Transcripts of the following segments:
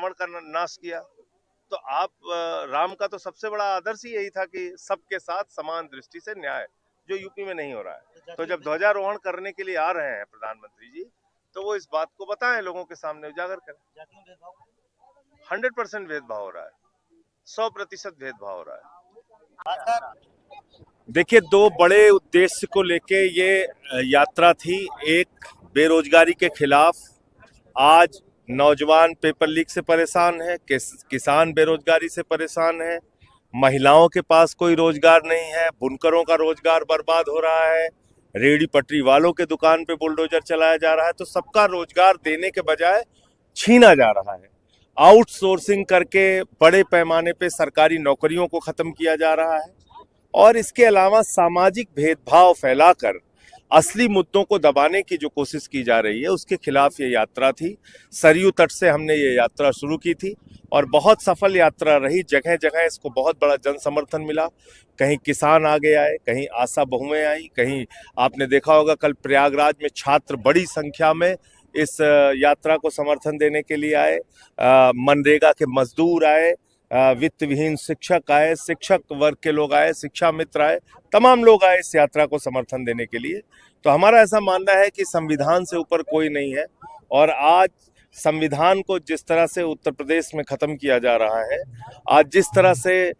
रावण का नाश किया। तो आप राम का तो सबसे बड़ा आदर्श ही यही था कि सबके साथ समान दृष्टि से न्याय, जो यूपी में नहीं हो रहा है। तो जब ध्वजारोहण करने के लिए आ रहे हैं प्रधानमंत्री जी, तो वो इस बात को बताएं, लोगों के सामने उजागर करें। 100% भेदभाव हो रहा है, 100% भेदभाव हो रहा है। देखिए, दो बड़े उद्देश्य को लेके ये यात्रा थी। एक, बेरोजगारी के खिलाफ। आज नौजवान पेपर लीक से परेशान है, किसान बेरोजगारी से परेशान है, महिलाओं के पास कोई रोजगार नहीं है, बुनकरों का रोजगार बर्बाद हो रहा है, रेहड़ी पटरी वालों के दुकान पे बुलडोजर चलाया जा रहा है। तो सबका रोजगार देने के बजाय छीना जा रहा है। आउटसोर्सिंग करके बड़े पैमाने पे सरकारी नौकरियों को खत्म किया जा रहा है, और इसके अलावा सामाजिक भेदभाव फैलाकर असली मुद्दों को दबाने की जो कोशिश की जा रही है, उसके खिलाफ ये यात्रा थी। सरयू तट से हमने ये यात्रा शुरू की थी और बहुत सफल यात्रा रही। जगह जगह इसको बहुत बड़ा जन समर्थन मिला। कहीं किसान आगे आए, कहीं आशा बहुएं आई, कहीं आपने देखा होगा कल प्रयागराज में छात्र बड़ी संख्या में इस यात्रा को समर्थन देने के लिए आए। मनरेगा के मजदूर आए, वित्त विहीन शिक्षक आए, शिक्षक वर्ग के लोग आए, शिक्षा मित्र आए, तमाम लोग आए इस यात्रा को समर्थन देने के लिए। तो हमारा ऐसा मानना है कि संविधान से ऊपर कोई नहीं है, और आज संविधान को जिस तरह से उत्तर प्रदेश में खत्म किया जा रहा है, आज जिस तरह से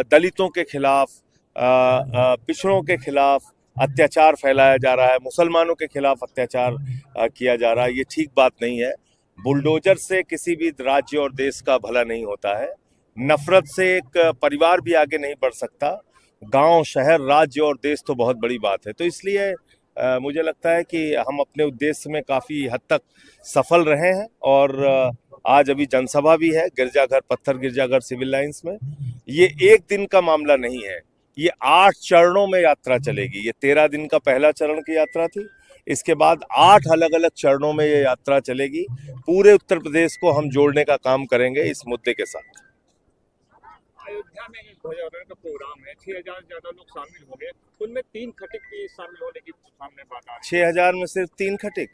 दलितों के खिलाफ, पिछड़ों के खिलाफ अत्याचार फैलाया जा रहा है, मुसलमानों के खिलाफ अत्याचार किया जा रहा है, ये ठीक बात नहीं है। बुलडोजर से किसी भी राज्य और देश का भला नहीं होता है। नफरत से एक परिवार भी आगे नहीं बढ़ सकता। गांव, शहर, राज्य और देश तो बहुत बड़ी बात है। तो इसलिए मुझे लगता है कि हम अपने उद्देश्य में काफी हद तक सफल रहे हैं। और आज अभी जनसभा भी है गिरजाघर, पत्थर गिरजाघर सिविल लाइंस में। ये एक दिन का मामला नहीं है, ये 8 चरणों में यात्रा चलेगी। ये 13 दिन का पहला चरण की यात्रा थी, इसके बाद 8 अलग अलग चरणों में ये यात्रा चलेगी। पूरे उत्तर प्रदेश को हम जोड़ने का काम करेंगे इस मुद्दे के साथ। अयोध्या में एक ध्वजारोहण का प्रोग्राम है, 6,000 से ज्यादा लोग शामिल होंगे, उनमें 3 खटिक भी शामिल होने की सामने बात आ रही है। 6,000 में सिर्फ 3 खटिक?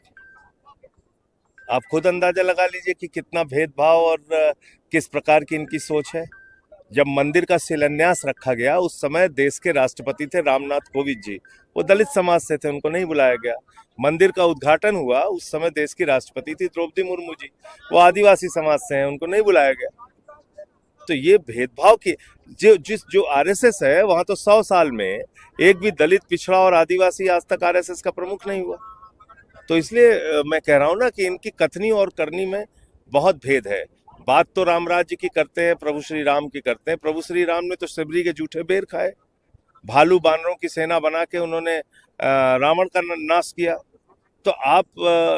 आप खुद अंदाजा लगा लीजिए कि कितना भेदभाव और किस प्रकार की इनकी सोच है। जब मंदिर का शिलान्यास रखा गया, उस समय देश के राष्ट्रपति थे रामनाथ कोविंद जी, वो दलित समाज से थे, उनको नहीं बुलाया गया। मंदिर का उद्घाटन हुआ, उस समय देश की राष्ट्रपति थी द्रौपदी मुर्मू जी, वो आदिवासी समाज से हैं, उनको नहीं बुलाया गया। तो ये भेदभाव की जो आरएसएस है, वहां तो 100 साल में एक भी दलित, पिछड़ा और आदिवासी आज तक आरएसएस का प्रमुख नहीं हुआ। तो इसलिए मैं कह रहा हूं ना कि इनकी कथनी और करनी में बहुत भेद है। बात तो राम राज्य की करते हैं, प्रभु श्री राम की करते हैं। प्रभु श्री राम ने तो शबरी के जूठे बेर खाए, भालू बानरों की सेना बना के उन्होंने रावण का नाश किया। तो आप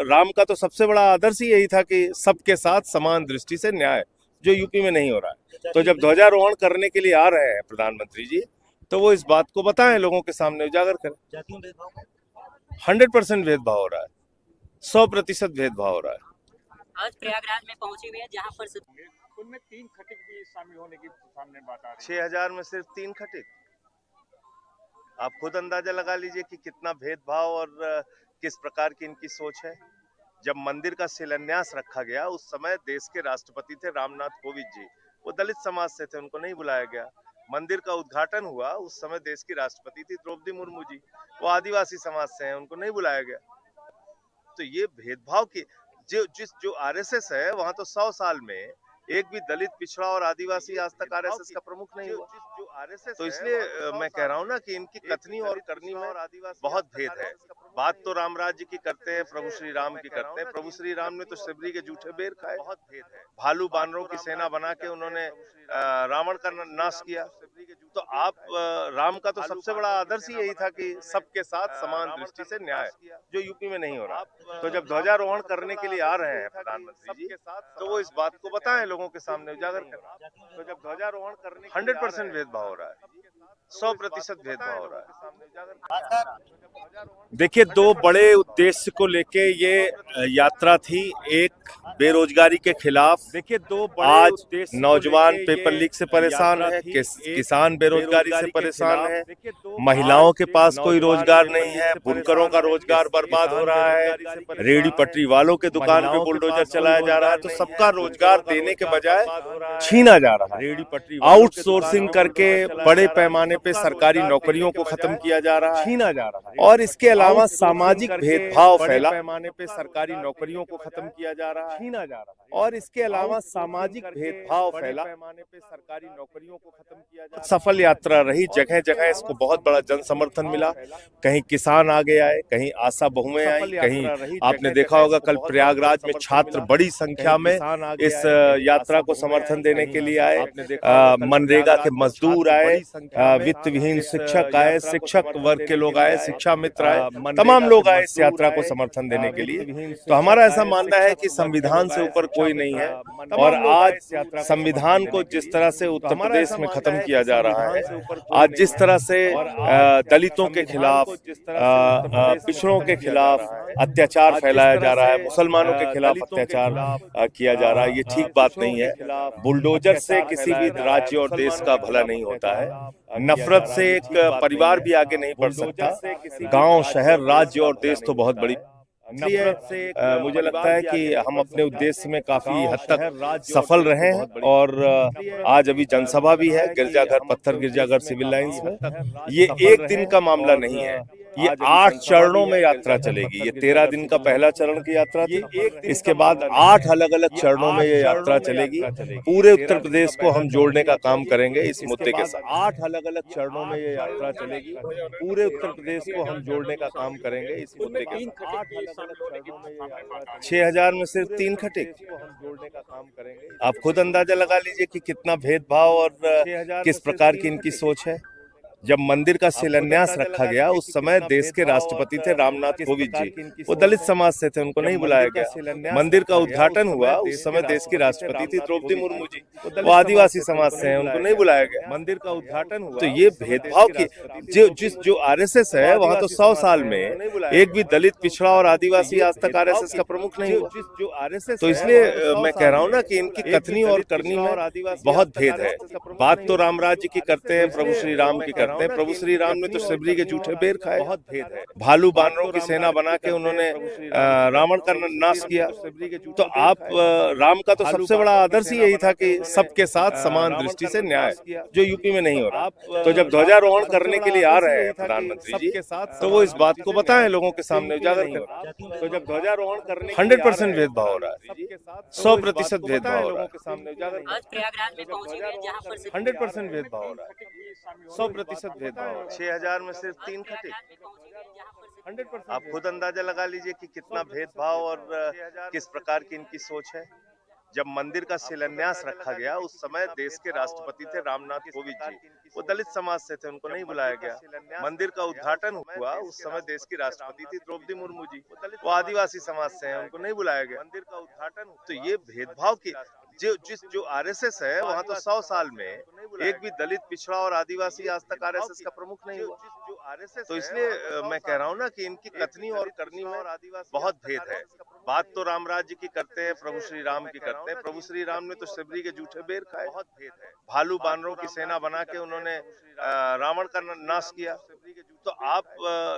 राम का तो सबसे बड़ा आदर्श ही यही था कि सबके साथ समान दृष्टि से न्याय, जो यूपी में नहीं हो रहा है। तो जब ध्वजारोहण करने के लिए आ रहे हैं प्रधानमंत्री जी, तो वो इस बात को बताएं, लोगों के सामने उजागर करें। 100% भेदभाव हो रहा है, 100% भेदभाव हो रहा है। आज प्रयागराज में पहुंचे हुए हैं, जहां पर उनमें 3 खटिक भी शामिल होने की सामने बात आ रही है। 6,000 में सिर्फ 3 खटिक? आप खुद अंदाजा लगा लीजिए कि कितना भेदभाव और किस प्रकार की इनकी सोच है। जब मंदिर का शिलान्यास रखा गया, उस समय देश के राष्ट्रपति थे रामनाथ कोविंद जी, वो दलित समाज से थे, उनको नहीं बुलाया गया। मंदिर का उद्घाटन हुआ, उस समय देश की राष्ट्रपति थी द्रौपदी मुर्मू जी, वो आदिवासी समाज से हैं, उनको नहीं बुलाया गया। तो ये भेदभाव की जो आरएसएस है, वहां तो 100 साल में एक भी दलित, पिछड़ा और आदिवासी आज तक आरएसएस का प्रमुख नहीं हुआ। तो इसलिए मैं कह रहा हूं ना कि इनकी कथनी और करनी में बहुत भेद है। बात तो राम राज्य की करते हैं, प्रभु श्री राम की करते हैं। प्रभु श्री राम ने तो शबरी के जूठे बेर खाए, बहुत भेद है। भालू बानरों की सेना बना के उन्होंने रावण का नाश किया। तो आप राम का तो सबसे बड़ा आदर्श ही यही था कि सबके साथ समान दृष्टि से न्याय, जो यूपी में नहीं हो रहा। तो जब ध्वजारोहण करने के लिए आ रहे हैं प्रधानमंत्री जी, तो वो इस बात को बताएं, लोगों के सामने उजागर करें। तो जब ध्वजारोहण करने 100% भेदभाव हो रहा है। 100% भेदभाव हो रहा है। देखिए, दो बड़े उद्देश्य को लेके ये यात्रा थी। एक बेरोजगारी के खिलाफ। देखिए, आज नौजवान पेपर लीक से परेशान है, किसान बेरोजगारी से परेशान है, महिलाओं के पास कोई रोजगार नहीं है, बुनकरों का रोजगार बर्बाद हो रहा है, रेहड़ी पटरी वालों के दुकान पे बुलडोजर चलाया जा रहा है। तो सबका रोजगार देने के बजाय छीना जा रहा है। आउटसोर्सिंग करके बड़े पैमाने पे सरकारी नौकरियों को खत्म किया जा रहा है, छीना जा रहा है। और इसके अलावा सामाजिक भेदभाव फैला, पैमाने पे सरकारी नौकरियों को खत्म किया जा रहा है, छीना जा रहा है। और इसके अलावा सामाजिक भेदभाव फैला, पैमाने पे सरकारी नौकरियों को खत्म किया जा रहा है। सफल यात्रा रही, जगह जगह इसको बहुत बड़ा जन समर्थन मिला। कहीं किसान आगे आए, कहीं आशा बहुएं आई, कहीं आपने देखा होगा कल प्रयागराज में छात्र बड़ी संख्या में इस यात्रा को समर्थन देने के लिए आए। मनरेगा के मजदूर आए, वित्त विहीन शिक्षक आए, शिक्षक वर्ग के लोग आए, शिक्षा मित्र आए, तमाम लोग आए इस यात्रा को समर्थन देने के लिए। तो हमारा ऐसा मानना है कि संविधान से ऊपर कोई नहीं है। और आज संविधान को जिस तरह से उत्तर प्रदेश में खत्म किया जा रहा है, आज जिस तरह से दलितों के खिलाफ, पिछड़ों के खिलाफ अत्याचार फैलाया जा रहा है, मुसलमानों के खिलाफ अत्याचार किया जा रहा है, ये ठीक बात नहीं है। बुलडोजर से किसी भी राज्य और देश का भला नहीं होता है। नफरत से एक परिवार भी आगे नहीं बढ़ सकता। गांव, शहर, राज्य और देश तो बहुत बड़ी। इसलिए मुझे लगता है कि हम अपने उद्देश्य में काफी हद तक सफल रहे हैं। और आज अभी जनसभा भी है गिरजाघर, पत्थर गिरजाघर सिविल लाइंस में। ये एक दिन का मामला नहीं है, ये 8 चरणों में यात्रा चलेगी। ये 13 दिन का पहला चरण की यात्रा थी, इसके बाद 8 अलग अलग चरणों में ये यात्रा चलेगी। पूरे उत्तर प्रदेश को हम जोड़ने का काम करेंगे इस मुद्दे के साथ। 8 अलग अलग चरणों में ये यात्रा चलेगी, पूरे उत्तर प्रदेश को हम जोड़ने का काम करेंगे इस मुद्दे के साथ। 6000 में सिर्फ 3 खटिक हम जोड़ने का काम करेंगे। आप खुद अंदाजा लगा लीजिए कि कितना भेदभाव और किस प्रकार की इनकी सोच है। जब मंदिर का शिलान्यास रखा गया, उस समय देश के राष्ट्रपति थे रामनाथ कोविंद जी। वो दलित समाज से थे, उनको नहीं बुलाया गया। मंदिर का उद्घाटन हुआ, उस समय देश की राष्ट्रपति थी द्रौपदी मुर्मू जी। वो आदिवासी समाज से हैं, उनको नहीं बुलाया गया। मंदिर का उद्घाटन हुआ। तो ये भेदभाव की जो आरएसएस है, वहाँ तो 100 साल में एक भी दलित, पिछड़ा और आदिवासी आज तक आरएसएस का प्रमुख नहीं हुआ। जो आरएसएस, तो इसलिए मैं कह रहा हूँ ना कि इनकी कथनी और करनी में बहुत भेद है। बात तो राम राज्य की करते हैं, प्रभु श्री राम की करते हैं। प्रभु श्री राम ने तो शबरी के जूठे बेर खाए। बहुत भेद है। भालू बानरों की सेना बना के उन्होंने रावण का नाश किया। तो आप राम का तो सबसे बड़ा आदर्श ही यही था कि सबके साथ समान दृष्टि से न्याय, जो यूपी में नहीं हो रहा। तो जब ध्वजारोहण करने के लिए आ रहे हैं प्रधानमंत्री जी, तो वो इस बात को बताएं, लोगों के सामने उजागर करें। तो जब ध्वजारोहण करने 100% भेदभाव हो रहा है, 100% भेदभाव हो रहा है। आज प्रयागराज में पहुंचे हुए जहां पर 100% भेदभाव हो रहा है, 100% भेदभाव। 6000 में सिर्फ 3 खटिक। 100%। आप खुद अंदाजा लगा लीजिए कि कितना भेदभाव और किस प्रकार की इनकी सोच है। जब मंदिर का शिलान्यास रखा गया, उस समय देश के राष्ट्रपति थे रामनाथ कोविंद जी। वो दलित समाज से थे, उनको नहीं बुलाया गया। मंदिर का उद्घाटन हुआ, उस समय देश की राष्ट्रपति थी द्रौपदी मुर्मू जी। वो आदिवासी समाज से हैं, उनको नहीं बुलाया गया। मंदिर का उद्घाटन। तो ये भेदभाव की जो आरएसएस है, वहाँ तो 100 साल में एक भी दलित, पिछड़ा और आदिवासी आज तक आरएसएस का प्रमुख नहीं हुआ। तो इसलिए मैं कह रहा हूँ ना कि इनकी कथनी और करनी में बहुत भेद है। बात तो राम राज्य की करते हैं, प्रभु श्री राम की करते हैं। प्रभु श्री राम ने तो शबरी के जूठे बेर खाए। बहुत भेद है। भालू बानरों की सेना बना के उन्होंने रावण का नाश किया। तो आप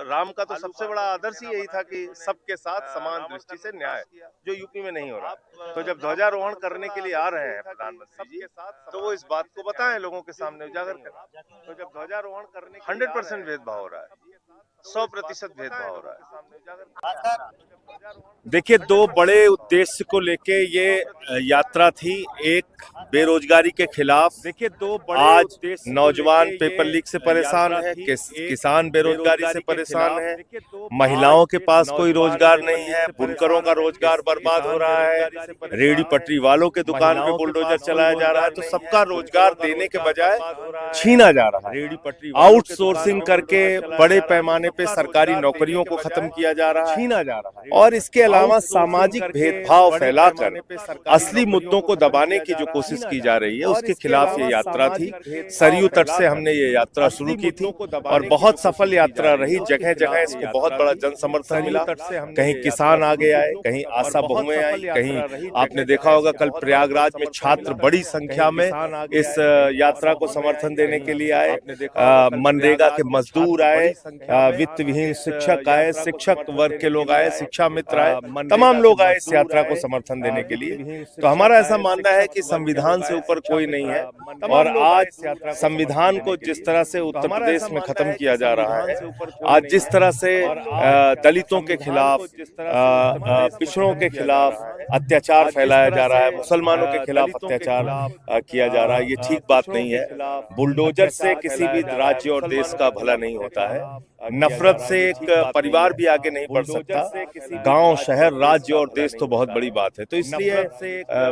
राम का तो सबसे बड़ा आदर्श ही यही था कि सबके साथ समान दृष्टि से न्याय, जो यूपी में नहीं हो रहा। तो जब ध्वजारोहण करने के लिए आ रहे हैं प्रधानमंत्री जी, तो वो इस बात को बताएं, लोगों के सामने उजागर करें। तो जब ध्वजारोहण करने 100% भेदभाव हो रहा है, 100% भेदभाव हो रहा है। देखिए, दो बड़े उद्देश्य को लेके ये यात्रा थी। एक बेरोजगारी के खिलाफ। देखिए, आज नौजवान पेपर लीक से परेशान है, किसान बेरोजगारी से परेशान है, महिलाओं के पास कोई रोजगार नहीं है, बुनकरों का रोजगार बर्बाद हो रहा है, रेहड़ी पटरी वालों के दुकान पे बुलडोजर चलाया जा रहा है। तो सबका रोजगार देने के बजाय छीना जा रहा है। आउटसोर्सिंग करके बड़े पैमाने पे सरकारी नौकरियों को खत्म किया जा रहा है, छीना जा रहा है, और इसके अलावा सामाजिक भेदभाव फैलाकर असली मुद्दों को दबाने की जो कोशिश की जा रही है उसके खिलाफ ये यात्रा थी। सरयू तट से हमने ये यात्रा शुरू की थी और बहुत सफल यात्रा रही। जगह जगह इसको बहुत बड़ा जन समर्थन मिला। कहीं किसान आगे आए, कहीं आशा बहुएं आई, कहीं आपने देखा होगा कल प्रयागराज में छात्र बड़ी संख्या में इस यात्रा को समर्थन देने के लिए आए। मनरेगा के मजदूर आए, वित्त विहीन शिक्षक आए, शिक्षक वर्ग के लोग आए, शिक्षा मित्र आए, तमाम लोग आए इस यात्रा को समर्थन देने के लिए। तो हमारा ऐसा मानना है कि संविधान से ऊपर कोई नहीं है और आज संविधान को जिस तरह से उत्तर प्रदेश में खत्म किया जा रहा है, आज जिस तरह से दलितों के खिलाफ, पिछड़ों के खिलाफ अत्याचार फैलाया जा रहा है, मुसलमानों के खिलाफ अत्याचार किया जा रहा है, ये ठीक बात नहीं है। बुलडोजर से किसी भी राज्य और देश का भला नहीं होता है। नफरत से एक परिवार भी आगे नहीं बढ़ सकता। गांव, शहर, राज्य और देश तो बहुत बड़ी बात है। तो इसलिए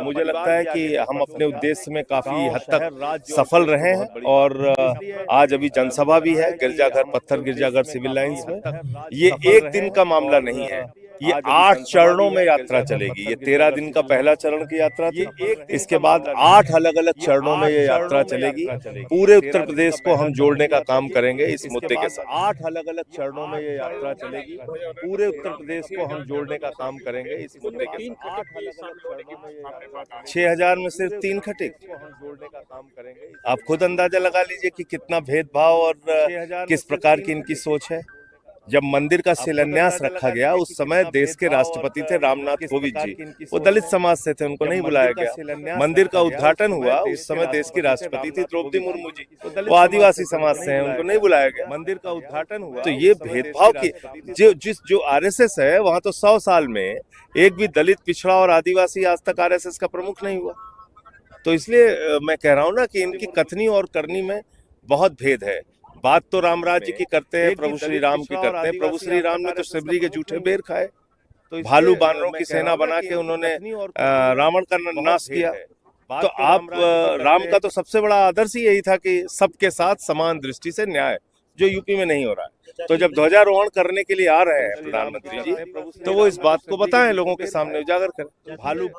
मुझे लगता है कि हम अपने उद्देश्य में काफी हद तक सफल रहे हैं और आज अभी जनसभा भी है गिरजाघर, पत्थर गिरजाघर सिविल लाइंस में। ये एक दिन का मामला नहीं है, ये 8 चरणों में यात्रा चलेगी। ये 13 दिन का पहला चरण की यात्रा थी, इसके बाद 8 अलग अलग चरणों में ये यात्रा चलेगी। पूरे उत्तर प्रदेश को हम जोड़ने का काम करेंगे इस मुद्दे के साथ। 8 अलग अलग चरणों में ये यात्रा चलेगी। पूरे उत्तर प्रदेश को हम जोड़ने का काम करेंगे इस मुद्दे के साथ। 6000 में सिर्फ 3 खटिक जोड़ने का काम करेंगे। आप खुद अंदाजा लगा लीजिए कि कितना भेदभाव और किस प्रकार की इनकी सोच है। जब मंदिर का शिलान्यास रखा गया उस समय देश के राष्ट्रपति थे रामनाथ कोविंद जी, वो दलित समाज से थे, उनको नहीं बुलाया गया। मंदिर का उद्घाटन हुआ उस समय देश की राष्ट्रपति थी द्रौपदी मुर्मू जी, वो आदिवासी समाज से हैं, उनको नहीं बुलाया गया। मंदिर का उद्घाटन हुआ। तो ये भेदभाव की जो आरएसएस है वहां तो 100 साल में एक भी दलित, पिछड़ा और आदिवासी आज तक आरएसएस का प्रमुख नहीं हुआ। तो इसलिए मैं कह रहा हूँ ना कि इनकी कथनी और करनी में बहुत भेद है। बात तो राम राज्य की करते हैं, प्रभु श्री राम की करते हैं। प्रभु श्री राम ने तो शबरी के जूठे बेर खाए, भालू बानरों की सेना बना के उन्होंने रावण का नाश किया। तो आप राम का तो सबसे बड़ा आदर्श ही यही था कि सबके साथ समान दृष्टि से न्याय, जो यूपी में नहीं हो रहा है। तो जब ध्वजारोहण करने के लिए आ रहे हैं प्रधानमंत्री जी, तो वो इस बात को बताएं, लोगों के सामने उजागर करें। भालू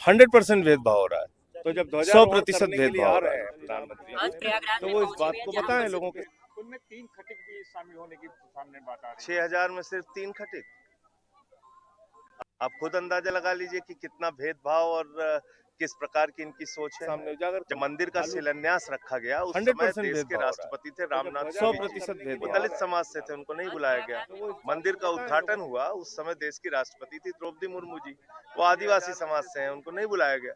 100% भेदभाव हो रहा है, तो जब 100% भेदभाव हो रहा है प्रधानमंत्री, तो वो इस बात को बताएं लोगों के। उनमें 3 खटिक भी शामिल होने की सामने बात आ रही है। 6000 में सिर्फ 3 खटिक। आप खुद अंदाजा लगा लीजिए कि कितना भेदभाव और किस प्रकार की इनकी सोच है। सामने उजागर। जब मंदिर का शिलान्यास रखा गया उस समय देश के राष्ट्रपति थे रामनाथ, 100% भेदभाव। वो दलित समाज से थे, उनको नहीं बुलाया गया। मंदिर का उद्घाटन हुआ उस समय देश की राष्ट्रपति थी द्रौपदी मुर्मू जी, वो आदिवासी समाज से हैं, उनको नहीं बुलाया गया।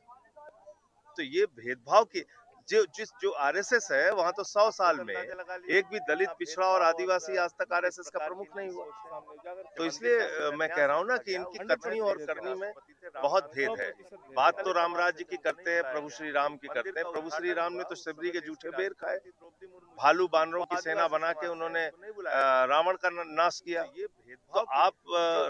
तो ये भेदभाव की जो आरएसएस है वहां तो 100 साल में एक भी दलित, पिछड़ा और आदिवासी आज तक आरएसएस का प्रमुख नहीं हुआ। तो इसलिए मैं कह रहा हूँ ना कि इनकी कथनी और करनी में बहुत भेद है। बात तो राम राज्य की करते हैं, प्रभु श्री राम की करते हैं। प्रभु श्री राम ने तो शबरी के जूठे बेर खाए, भालू बानरों की सेना बना के उन्होंने रावण का नाश किया। तो आप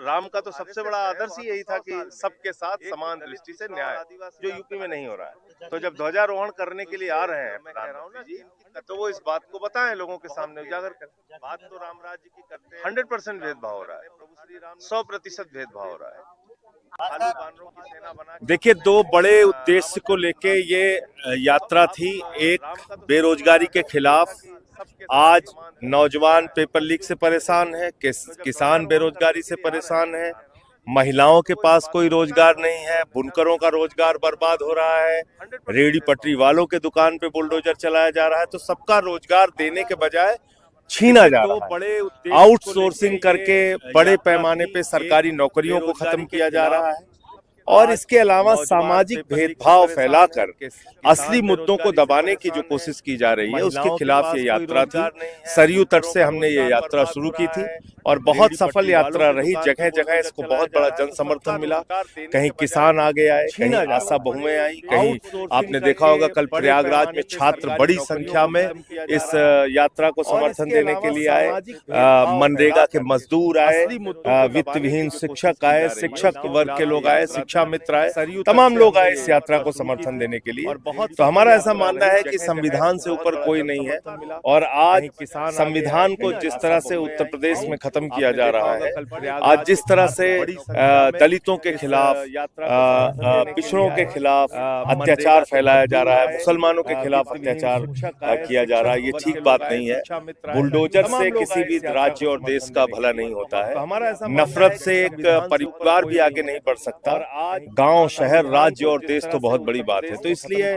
राम का तो सबसे बड़ा आदर्श ही यही था कि सबके साथ समान दृष्टि से न्याय, जो यूपी में नहीं हो रहा है। तो जब ध्वजारोहण करने के लिए आ रहे हैं प्रधानमंत्री जी, तो वो इस बात को बताएं, लोगों के सामने उजागर करें। बात तो राम राज्य की करते हैं। 100% भेदभाव हो रहा है, 100% भेदभाव हो रहा है। देखिए, 2 बड़े उद्देश्य को लेके ये यात्रा थी। एक, बेरोजगारी के खिलाफ। आज नौजवान पेपर लीक से परेशान है, किसान बेरोजगारी से परेशान है, महिलाओं के पास कोई रोजगार नहीं है, बुनकरों का रोजगार बर्बाद हो रहा है, रेहड़ी पटरी वालों के दुकान पे बुलडोजर चलाया जा रहा है। तो सबका रोजगार देने के बजाय छीना जा रहा है। बड़े आउटसोर्सिंग करके बड़े पैमाने पे सरकारी नौकरियों को खत्म किया जा रहा है और इसके अलावा सामाजिक भेदभाव फैलाकर असली मुद्दों को दबाने की जो कोशिश की जा रही है उसके खिलाफ ये यात्रा थी। सरयू तट से हमने ये यात्रा शुरू की थी और बहुत सफल यात्रा रही। जगह जगह इसको बहुत बड़ा जन समर्थन मिला। कहीं किसान आगे आए, कहीं आशा बहुएं आई, कहीं आपने देखा होगा कल प्रयागराज में छात्र बड़ी संख्या में इस यात्रा को समर्थन देने के लिए आए। मनरेगा के मजदूर आए, वित्त विहीन शिक्षक आए, शिक्षक वर्ग के लोग आए, शिक्षा शिक्षा मित्र आए, तमाम लोग आए इस यात्रा को समर्थन देने के लिए। तो हमारा ऐसा मानना है कि संविधान से ऊपर कोई नहीं है, और आज संविधान को जिस तरह से उत्तर प्रदेश में खत्म किया जा रहा है, आज जिस तरह से दलितों के खिलाफ, पिछड़ों के खिलाफ अत्याचार फैलाया जा रहा है, मुसलमानों के खिलाफ अत्याचार किया जा रहा है, ये ठीक बात नहीं है। बुलडोजर से किसी भी राज्य और देश का भला नहीं होता है। नफरत से एक परिवार भी आगे नहीं बढ़ सकता। गांव, शहर, राज्य और देश तो बहुत बड़ी बात है। तो इसलिए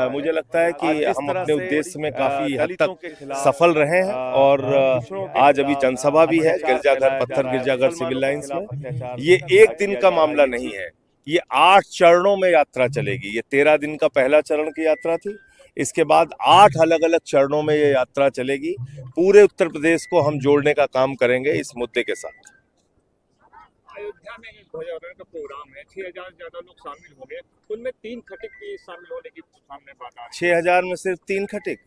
मुझे लगता है कि हम अपने उद्देश्य में काफी हद तक सफल रहे हैं, और आज अभी जनसभा भी है गिरजाघर, पत्थर गिरजाघर सिविल लाइंस में। ये एक दिन का मामला नहीं है, ये 8 चरणों में यात्रा चलेगी। ये 13 दिन का पहला चरण की यात्रा थी, इसके बाद 8 अलग अलग चरणों में ये यात्रा चलेगी। पूरे उत्तर प्रदेश को हम जोड़ने का काम करेंगे इस मुद्दे के साथ। अयोध्या में एक ध्वजारोहण का प्रोग्राम है, 6000 से ज्यादा लोग शामिल होंगे, उनमें 3 खटिक भी शामिल होने की सामने बात आ रही है। 6000 में सिर्फ 3 खटिक?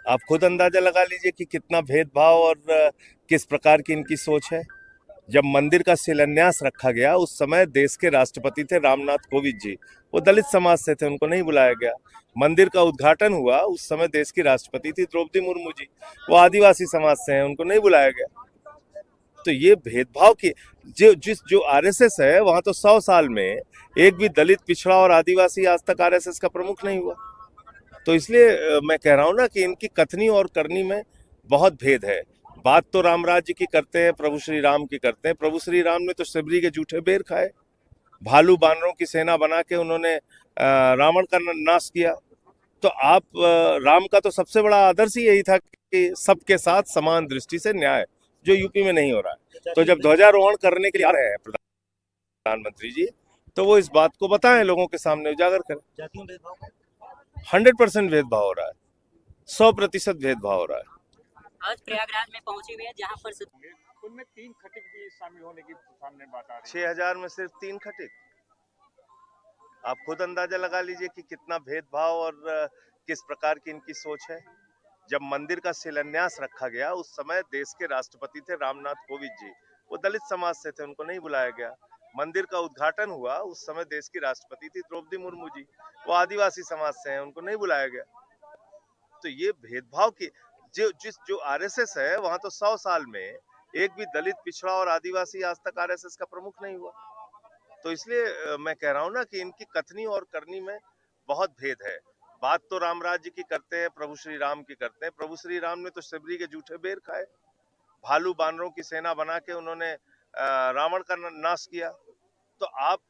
आप खुद अंदाजा लगा लीजिए कि कितना भेदभाव और किस प्रकार की इनकी सोच है। जब मंदिर का शिलान्यास रखा गया, उस समय देश के राष्ट्रपति थे रामनाथ कोविंद जी, वो दलित समाज से थे, उनको नहीं बुलाया गया। मंदिर का उद्घाटन हुआ, उस समय देश की राष्ट्रपति थी द्रौपदी मुर्मू जी, वो आदिवासी समाज से हैं, उनको नहीं बुलाया गया। तो ये भेदभाव की जो आरएसएस है, वहां तो 100 साल में एक भी दलित, पिछड़ा और आदिवासी आज तक आरएसएस का प्रमुख नहीं हुआ। तो इसलिए मैं कह रहा हूं ना कि इनकी कथनी और करनी में बहुत भेद है। बात तो राम राज्य की करते हैं, प्रभु श्री राम की करते हैं। प्रभु श्री राम ने तो शबरी के जूठे बेर खाए, भालू बानरों की सेना बना के उन्होंने रावण का नाश किया। तो आप राम का तो सबसे बड़ा आदर्श ही यही था कि सबके साथ समान दृष्टि से न्याय, जो यूपी में नहीं हो रहा है। तो जब ध्वजारोहण करने के लिए आ रहे हैं प्रधानमंत्री जी, तो वो इस बात को बताएं, लोगों के सामने उजागर करें। 100% भेदभाव हो रहा है, 100% भेदभाव हो रहा है। आज प्रयागराज में पहुंचे हुए हैं, जहां पर उनमें 3 खटिक भी शामिल होने की सामने बात आ रही है। 6000 में सिर्फ 3 खटिक? आप खुद अंदाजा लगा लीजिए कि कितना भेदभाव और किस प्रकार की इनकी सोच है। जब मंदिर का शिलान्यास रखा गया, उस समय देश के राष्ट्रपति थे रामनाथ कोविंद जी, वो दलित समाज से थे, उनको नहीं बुलाया गया। मंदिर का उद्घाटन हुआ, उस समय देश की राष्ट्रपति थी द्रौपदी मुर्मू जी, वो आदिवासी समाज से हैं, उनको नहीं बुलाया गया। तो ये भेदभाव की जो आरएसएस है, वहां तो 100 साल में एक भी दलित, पिछड़ा और आदिवासी आज तक आरएसएस का प्रमुख नहीं हुआ। तो इसलिए मैं कह रहा हूं ना कि इनकी कथनी और करनी में बहुत भेद है। बात तो राम राज्य की करते हैं, प्रभु श्री राम की करते हैं। प्रभु श्री राम ने तो शबरी के जूठे बेर खाए, भालू बानरों की सेना बना के उन्होंने रावण का नाश किया। तो आप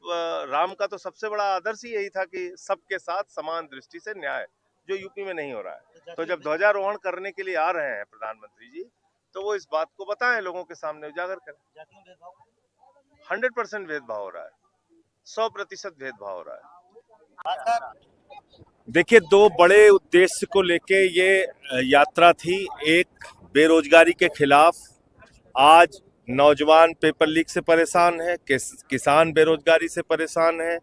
राम का तो सबसे बड़ा आदर्श ही यही था कि सबके साथ समान दृष्टि से न्याय, जो यूपी में नहीं हो रहा है। तो जब ध्वजारोहण करने के लिए आ रहे हैं प्रधानमंत्री जी, तो वो इस बात को बताएं, लोगों के सामने उजागर करें। 100% भेदभाव हो रहा है, 100% भेदभाव हो रहा है। देखिए, 2 बड़े उद्देश्य को लेके ये यात्रा थी। एक, बेरोजगारी के खिलाफ। आज नौजवान पेपर लीक से परेशान है, किसान बेरोजगारी से परेशान है,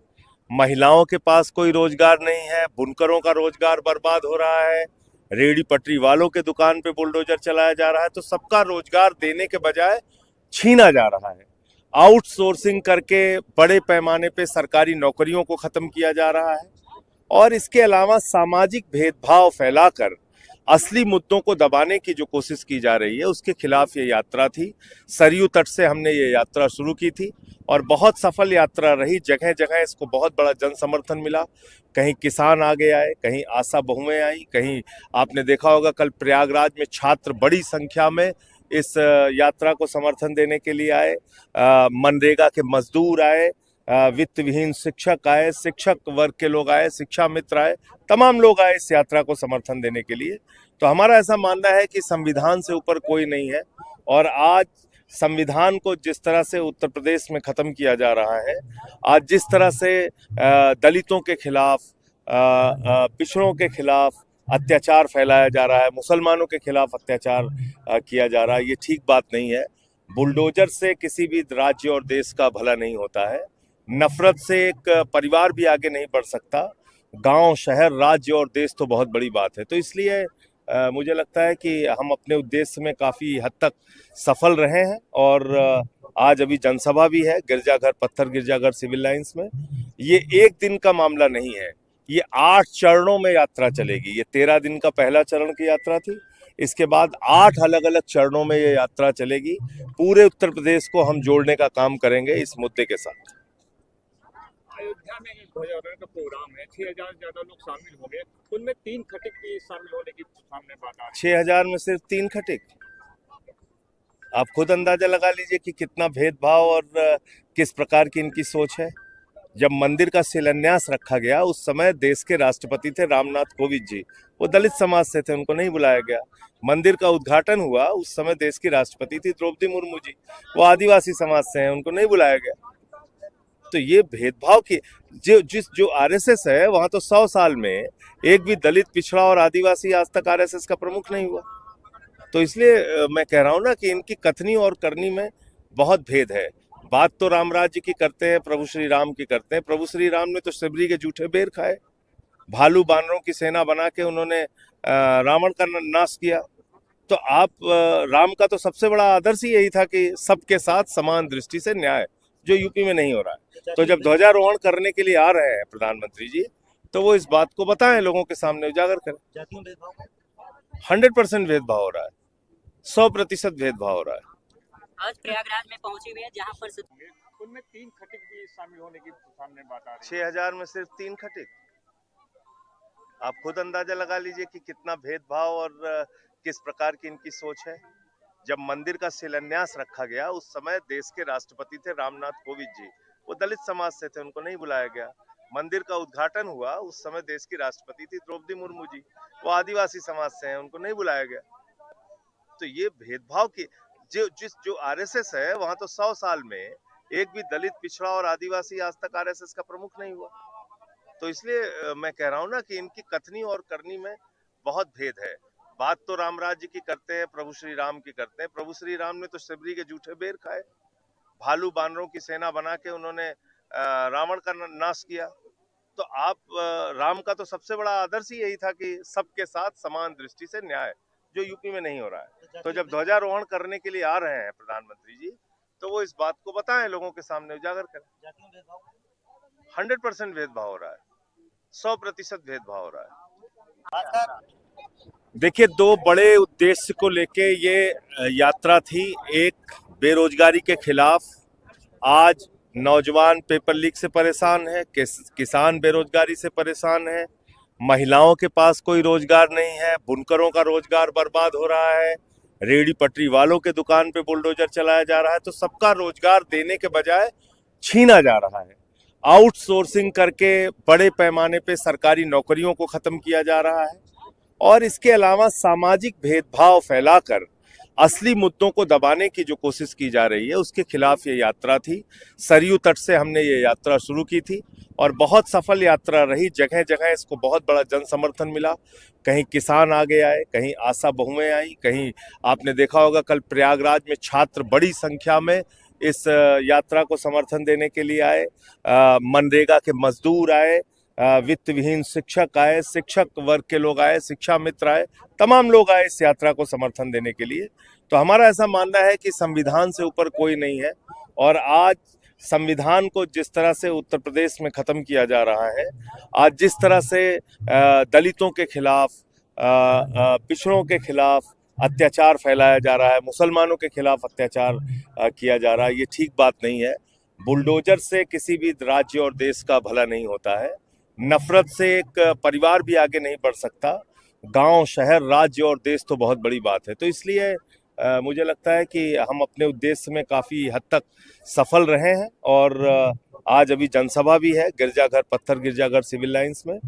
महिलाओं के पास कोई रोजगार नहीं है, बुनकरों का रोजगार बर्बाद हो रहा है, रेहड़ी पटरी वालों के दुकान पे बुलडोजर चलाया जा रहा है। तो सबका रोजगार देने के बजाय छीना जा रहा है। आउटसोर्सिंग करके बड़े पैमाने पे सरकारी नौकरियों को खत्म किया जा रहा है, और इसके अलावा सामाजिक भेदभाव फैलाकर असली मुद्दों को दबाने की जो कोशिश की जा रही है, उसके खिलाफ ये यात्रा थी। सरयू तट से हमने ये यात्रा शुरू की थी और बहुत सफल यात्रा रही। जगह जगह इसको बहुत बड़ा जन समर्थन मिला। कहीं किसान आगे आए, कहीं आशा बहुएं आई, कहीं आपने देखा होगा कल प्रयागराज में छात्र बड़ी संख्या में इस यात्रा को समर्थन देने के लिए आए। मनरेगा के मजदूर आए, वित्त विहीन शिक्षक आए, शिक्षक वर्ग के लोग आए, शिक्षा मित्र आए, तमाम लोग आए इस यात्रा को समर्थन देने के लिए। तो हमारा ऐसा मानना है कि संविधान से ऊपर कोई नहीं है, और आज संविधान को जिस तरह से उत्तर प्रदेश में खत्म किया जा रहा है, आज जिस तरह से दलितों के खिलाफ, पिछड़ों के खिलाफ अत्याचार फैलाया जा रहा है, मुसलमानों के खिलाफ अत्याचार किया जा रहा है, ये ठीक बात नहीं है। बुलडोजर से किसी भी राज्य और देश का भला नहीं होता है। नफरत से एक परिवार भी आगे नहीं बढ़ सकता। गांव, शहर, राज्य और देश तो बहुत बड़ी बात है। तो इसलिए मुझे लगता है कि हम अपने उद्देश्य में काफ़ी हद तक सफल रहे हैं, और आज अभी जनसभा भी है गिरजाघर पत्थर गिरजाघर सिविल लाइंस में। ये एक दिन का मामला नहीं है, ये 8 चरणों में यात्रा चलेगी। ये 13 दिन का पहला चरण की यात्रा थी, इसके बाद 8 अलग अलग चरणों में ये यात्रा चलेगी। पूरे उत्तर प्रदेश को हम जोड़ने का काम करेंगे इस मुद्दे के साथ। अयोध्या में एक ध्वजारोहण का प्रोग्राम है, 6,000 से ज्यादा लोग शामिल होंगे, उनमें 3 खटिक भी शामिल होने की सामने बात आ रही 6,000 में सिर्फ 3 खटिक? आप खुद अंदाजा लगा लीजिए कि कितना भेदभाव और किस प्रकार की इनकी सोच है। जब मंदिर का शिलान्यास रखा गया उस समय देश के राष्ट्रपति थे रामनाथ कोविंद जी, वो दलित समाज से थे, उनको नहीं बुलाया गया। मंदिर का उद्घाटन हुआ उस समय देश की राष्ट्रपति थी द्रौपदी मुर्मू जी, वो आदिवासी समाज से हैं, उनको नहीं बुलाया गया। तो ये भेदभाव की जो आरएसएस है वहां तो 100 साल में एक भी दलित, पिछड़ा और आदिवासी आज तक आरएसएस का प्रमुख नहीं हुआ। तो इसलिए मैं कह रहा हूं ना कि इनकी कथनी और करनी में बहुत भेद है। बात तो राम राज्य की करते हैं, प्रभु श्री राम की करते हैं। प्रभु श्री राम ने तो शबरी के जूठे बेर खाए, भालू बानरों की सेना बना के उन्होंने रावण का नाश किया। तो आप राम का तो सबसे बड़ा आदर्श ही यही था कि सबके साथ समान दृष्टि से न्याय, जो यूपी में नहीं हो रहा है। तो जब ध्वजारोहण करने के लिए आ रहे हैं प्रधानमंत्री जी, तो वो इस बात को बताएं, लोगों के सामने उजागर करें। 100% भेदभाव हो रहा है, 100% भेदभाव हो रहा है। आज प्रयागराज में पहुंचे हुए हैं जहां पर होंगे, उनमें 3 खटिक भी शामिल होने की सामने बात आ रही 6,000 में सिर्फ 3 खटिक? आप खुद अंदाजा लगा लीजिए कि कितना भेदभाव और किस प्रकार की इनकी सोच है। जब मंदिर का शिलान्यास रखा गया उस समय देश के राष्ट्रपति थे रामनाथ कोविंद जी, वो दलित समाज से थे, उनको नहीं बुलाया गया। मंदिर का उद्घाटन हुआ उस समय देश की राष्ट्रपति थी द्रौपदी मुर्मू जी, वो आदिवासी समाज से हैं, उनको नहीं बुलाया गया। तो ये भेदभाव की जो आरएसएस है वहां तो 100 साल में एक भी दलित, पिछड़ा और आदिवासी आज तक आरएसएस का प्रमुख नहीं हुआ। तो इसलिए मैं कह रहा हूं ना कि इनकी कथनी और करनी में बहुत भेद है। बात तो राम राज्य की करते हैं, प्रभु श्री राम की करते हैं। प्रभु श्री राम ने तो शबरी के जूठे बेर खाए, भालू बानरों की सेना बना के उन्होंने रावण का नाश किया। तो आप राम का तो सबसे बड़ा आदर्श ही यही था कि सबके साथ समान दृष्टि से न्याय, जो यूपी में नहीं हो रहा है। तो जब ध्वजारोहण करने के लिए आ रहे हैं प्रधानमंत्री जी, तो वो इस बात को बताएं, लोगों के सामने उजागर करें। 100% भेदभाव हो रहा है, 100% भेदभाव हो रहा है। देखिए, 2 बड़े उद्देश्य को लेके ये यात्रा थी। एक, बेरोजगारी के खिलाफ। आज नौजवान पेपर लीक से परेशान है, किसान बेरोजगारी से परेशान है, महिलाओं के पास कोई रोजगार नहीं है, बुनकरों का रोजगार बर्बाद हो रहा है, रेहड़ी पटरी वालों के दुकान पे बुलडोजर चलाया जा रहा है। तो सबका रोजगार देने के बजाय छीना जा रहा है। आउटसोर्सिंग करके बड़े पैमाने पे सरकारी नौकरियों को खत्म किया जा रहा है और इसके अलावा सामाजिक भेदभाव फैलाकर असली मुद्दों को दबाने की जो कोशिश की जा रही है, उसके खिलाफ ये यात्रा थी। सरयू तट से हमने ये यात्रा शुरू की थी और बहुत सफल यात्रा रही। जगह जगह इसको बहुत बड़ा जन समर्थन मिला। कहीं किसान आगे आए, कहीं आशा बहुएं आई, कहीं आपने देखा होगा कल प्रयागराज में छात्र बड़ी संख्या में इस यात्रा को समर्थन देने के लिए आए। मनरेगा के मजदूर आए, वित्त विहीन शिक्षक आए, शिक्षक वर्ग के लोग आए, शिक्षा मित्र आए, तमाम लोग आए इस यात्रा को समर्थन देने के लिए। तो हमारा ऐसा मानना है कि संविधान से ऊपर कोई नहीं है और आज संविधान को जिस तरह से उत्तर प्रदेश में खत्म किया जा रहा है, आज जिस तरह से दलितों के खिलाफ, पिछड़ों के खिलाफ अत्याचार फैलाया जा रहा है, मुसलमानों के खिलाफ अत्याचार किया जा रहा है, ये ठीक बात नहीं है। बुलडोजर से किसी भी राज्य और देश का भला नहीं होता है। नफरत से एक परिवार भी आगे नहीं बढ़ सकता। गांव, शहर, राज्य और देश तो बहुत बड़ी बात है। तो इसलिए मुझे लगता है कि हम अपने उद्देश्य में काफ़ी हद तक सफल रहे हैं और आज अभी जनसभा भी है गिरजाघर पत्थर गिरजाघर सिविल लाइंस में।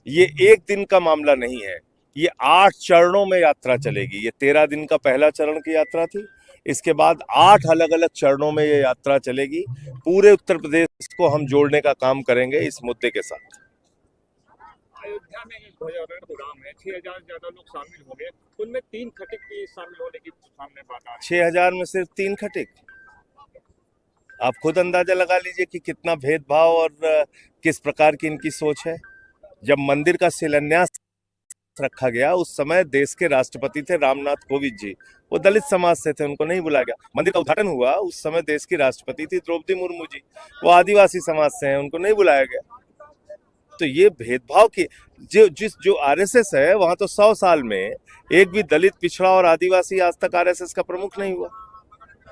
ये एक दिन का मामला नहीं है, ये 8 चरणों में यात्रा चलेगी। ये 13 दिन का पहला चरण की यात्रा थी, इसके बाद 8 अलग अलग चरणों में ये यात्रा चलेगी। पूरे उत्तर प्रदेश को हम जोड़ने का काम करेंगे इस मुद्दे के साथ। अयोध्या में एक ध्वजारोहण प्रोग्राम है, 6,000 से ज्यादा लोग शामिल होंगे, उनमें 3 खटिक भी शामिल होने की सामने बात आ रही 6,000 में सिर्फ 3 खटिक? आप खुद अंदाजा लगा लीजिए कि कितना भेदभाव और किस प्रकार की इनकी सोच है। जब मंदिर का शिलान्यास रखा गया उस समय देश के राष्ट्रपति थे रामनाथ कोविंद जी। वो दलित समाज से थे, उनको नहीं बुलाया गया। मंदिर का उद्घाटन हुआ उस समय देश की राष्ट्रपति थी द्रौपदी मुर्मू जी। वो आदिवासी समाज से हैं, उनको नहीं बुलाया गया। तो ये भेदभाव की जो आरएसएस है, वहां तो 100 साल में एक भी दलित, पिछड़ा और आदिवासी आज तक आरएसएस का प्रमुख नहीं हुआ।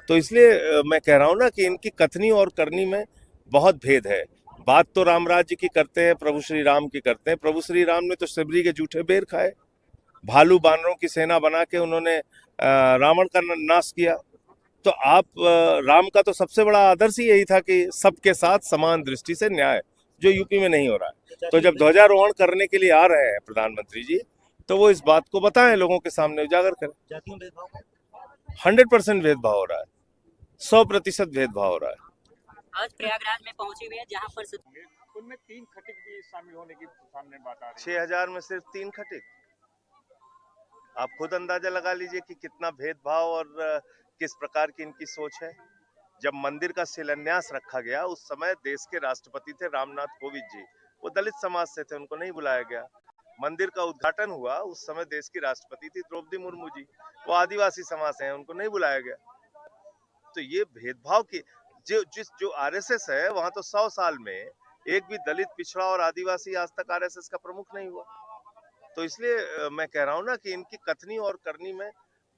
तो इसलिए मैं कह रहा हूं ना कि इनकी कथनी और करनी में बहुत भेद है। बात तो राम राज्य की करते हैं, प्रभु श्री राम की करते हैं। प्रभु श्री राम ने तो शबरी के जूठे बेर खाए, भालू बानरों की सेना बना के उन्होंने रावण का नाश किया। तो आप राम का तो सबसे बड़ा आदर्श ही यही था कि सबके साथ समान दृष्टि से न्याय, जो यूपी में नहीं हो रहा है। तो जब ध्वजारोहण करने के लिए आ रहे हैं प्रधानमंत्री जी, तो वो इस बात को बताएं, लोगों के सामने उजागर करें। 100% भेदभाव हो रहा है, 100% भेदभाव हो रहा है। आज प्रयागराज में पहुंचे हुए हैं जहां पर उनमें 3 खटिक भी शामिल होने की सामने बात आ रही है। 6000 में सिर्फ 3 खटिक। आप खुद अंदाजा लगा लीजिए कि कितना भेदभाव और किस प्रकार की इनकी सोच है। जब मंदिर का शिलान्यास रखा गया उस समय देश के राष्ट्रपति थे रामनाथ कोविंद जी। वो दलित समाज से थे, उनको नहीं बुलाया गया। मंदिर का उद्घाटन हुआ उस समय देश की राष्ट्रपति थी द्रौपदी मुर्मू जी। वो आदिवासी समाज से हैं, उनको नहीं बुलाया गया। तो ये भेदभाव की जो आरएसएस है, वहां तो 100 साल में एक भी दलित, पिछड़ा और आदिवासी आज तक आरएसएस का प्रमुख नहीं हुआ। तो इसलिए मैं कह रहा हूं ना कि इनकी कथनी और करनी में